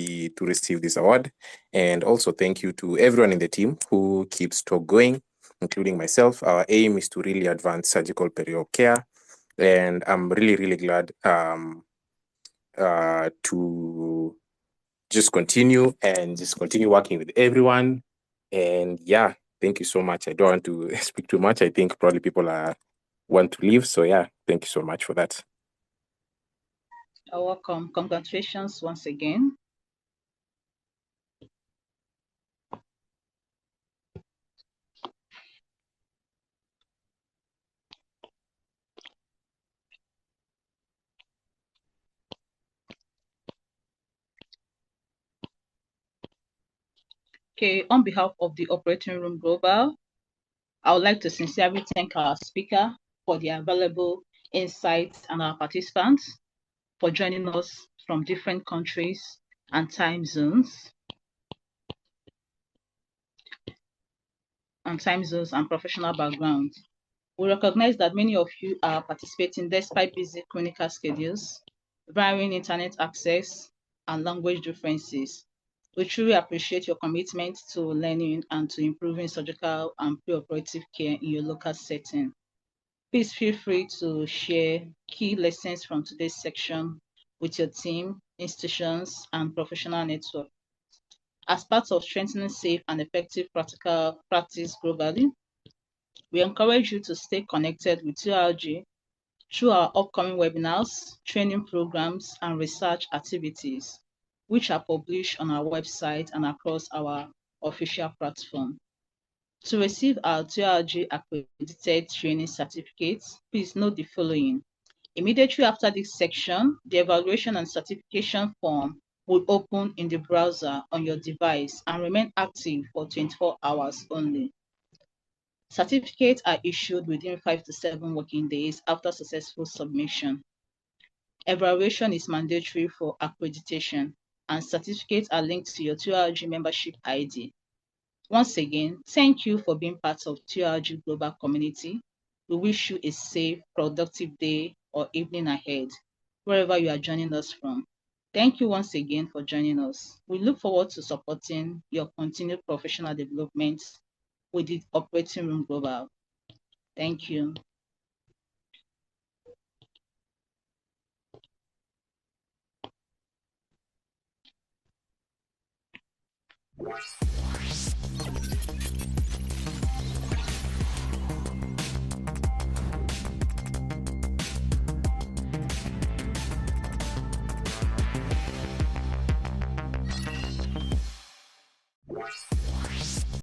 receive this award. And also thank you to everyone in the team who keeps TORG going, including myself. Our aim is to really advance surgical periop care. And I'm really glad to just continue working with everyone. And yeah, thank you so much. I don't want to speak too much. I think probably people want to leave. So yeah, thank you so much for that. You're welcome. Congratulations once again. Okay, on behalf of the Operating Room Global, I would like to sincerely thank our speaker for the available insights and our participants for joining us from different countries and time zones and professional backgrounds. We recognize that many of you are participating despite busy clinical schedules, varying internet access, and language differences. We truly appreciate your commitment to learning and to improving surgical and preoperative care in your local setting. Please feel free to share key lessons from today's section with your team, institutions, and professional network. As part of strengthening safe and effective practical practice globally, we encourage you to stay connected with TORG through our upcoming webinars, training programs, and research activities, which are published on our website and across our official platform. To receive our TORG accredited training certificates, please note the following. Immediately after this section, the evaluation and certification form will open in the browser on your device and remain active for 24 hours only. Certificates are issued within 5 to 7 working days after successful submission. Evaluation is mandatory for accreditation, and certificates are linked to your TORG membership ID. Once again, thank you for being part of TORG Global Community. We wish you a safe, productive day or evening ahead, wherever you are joining us from. Thank you once again for joining us. We look forward to supporting your continued professional development with the Operating Room Global. Thank you.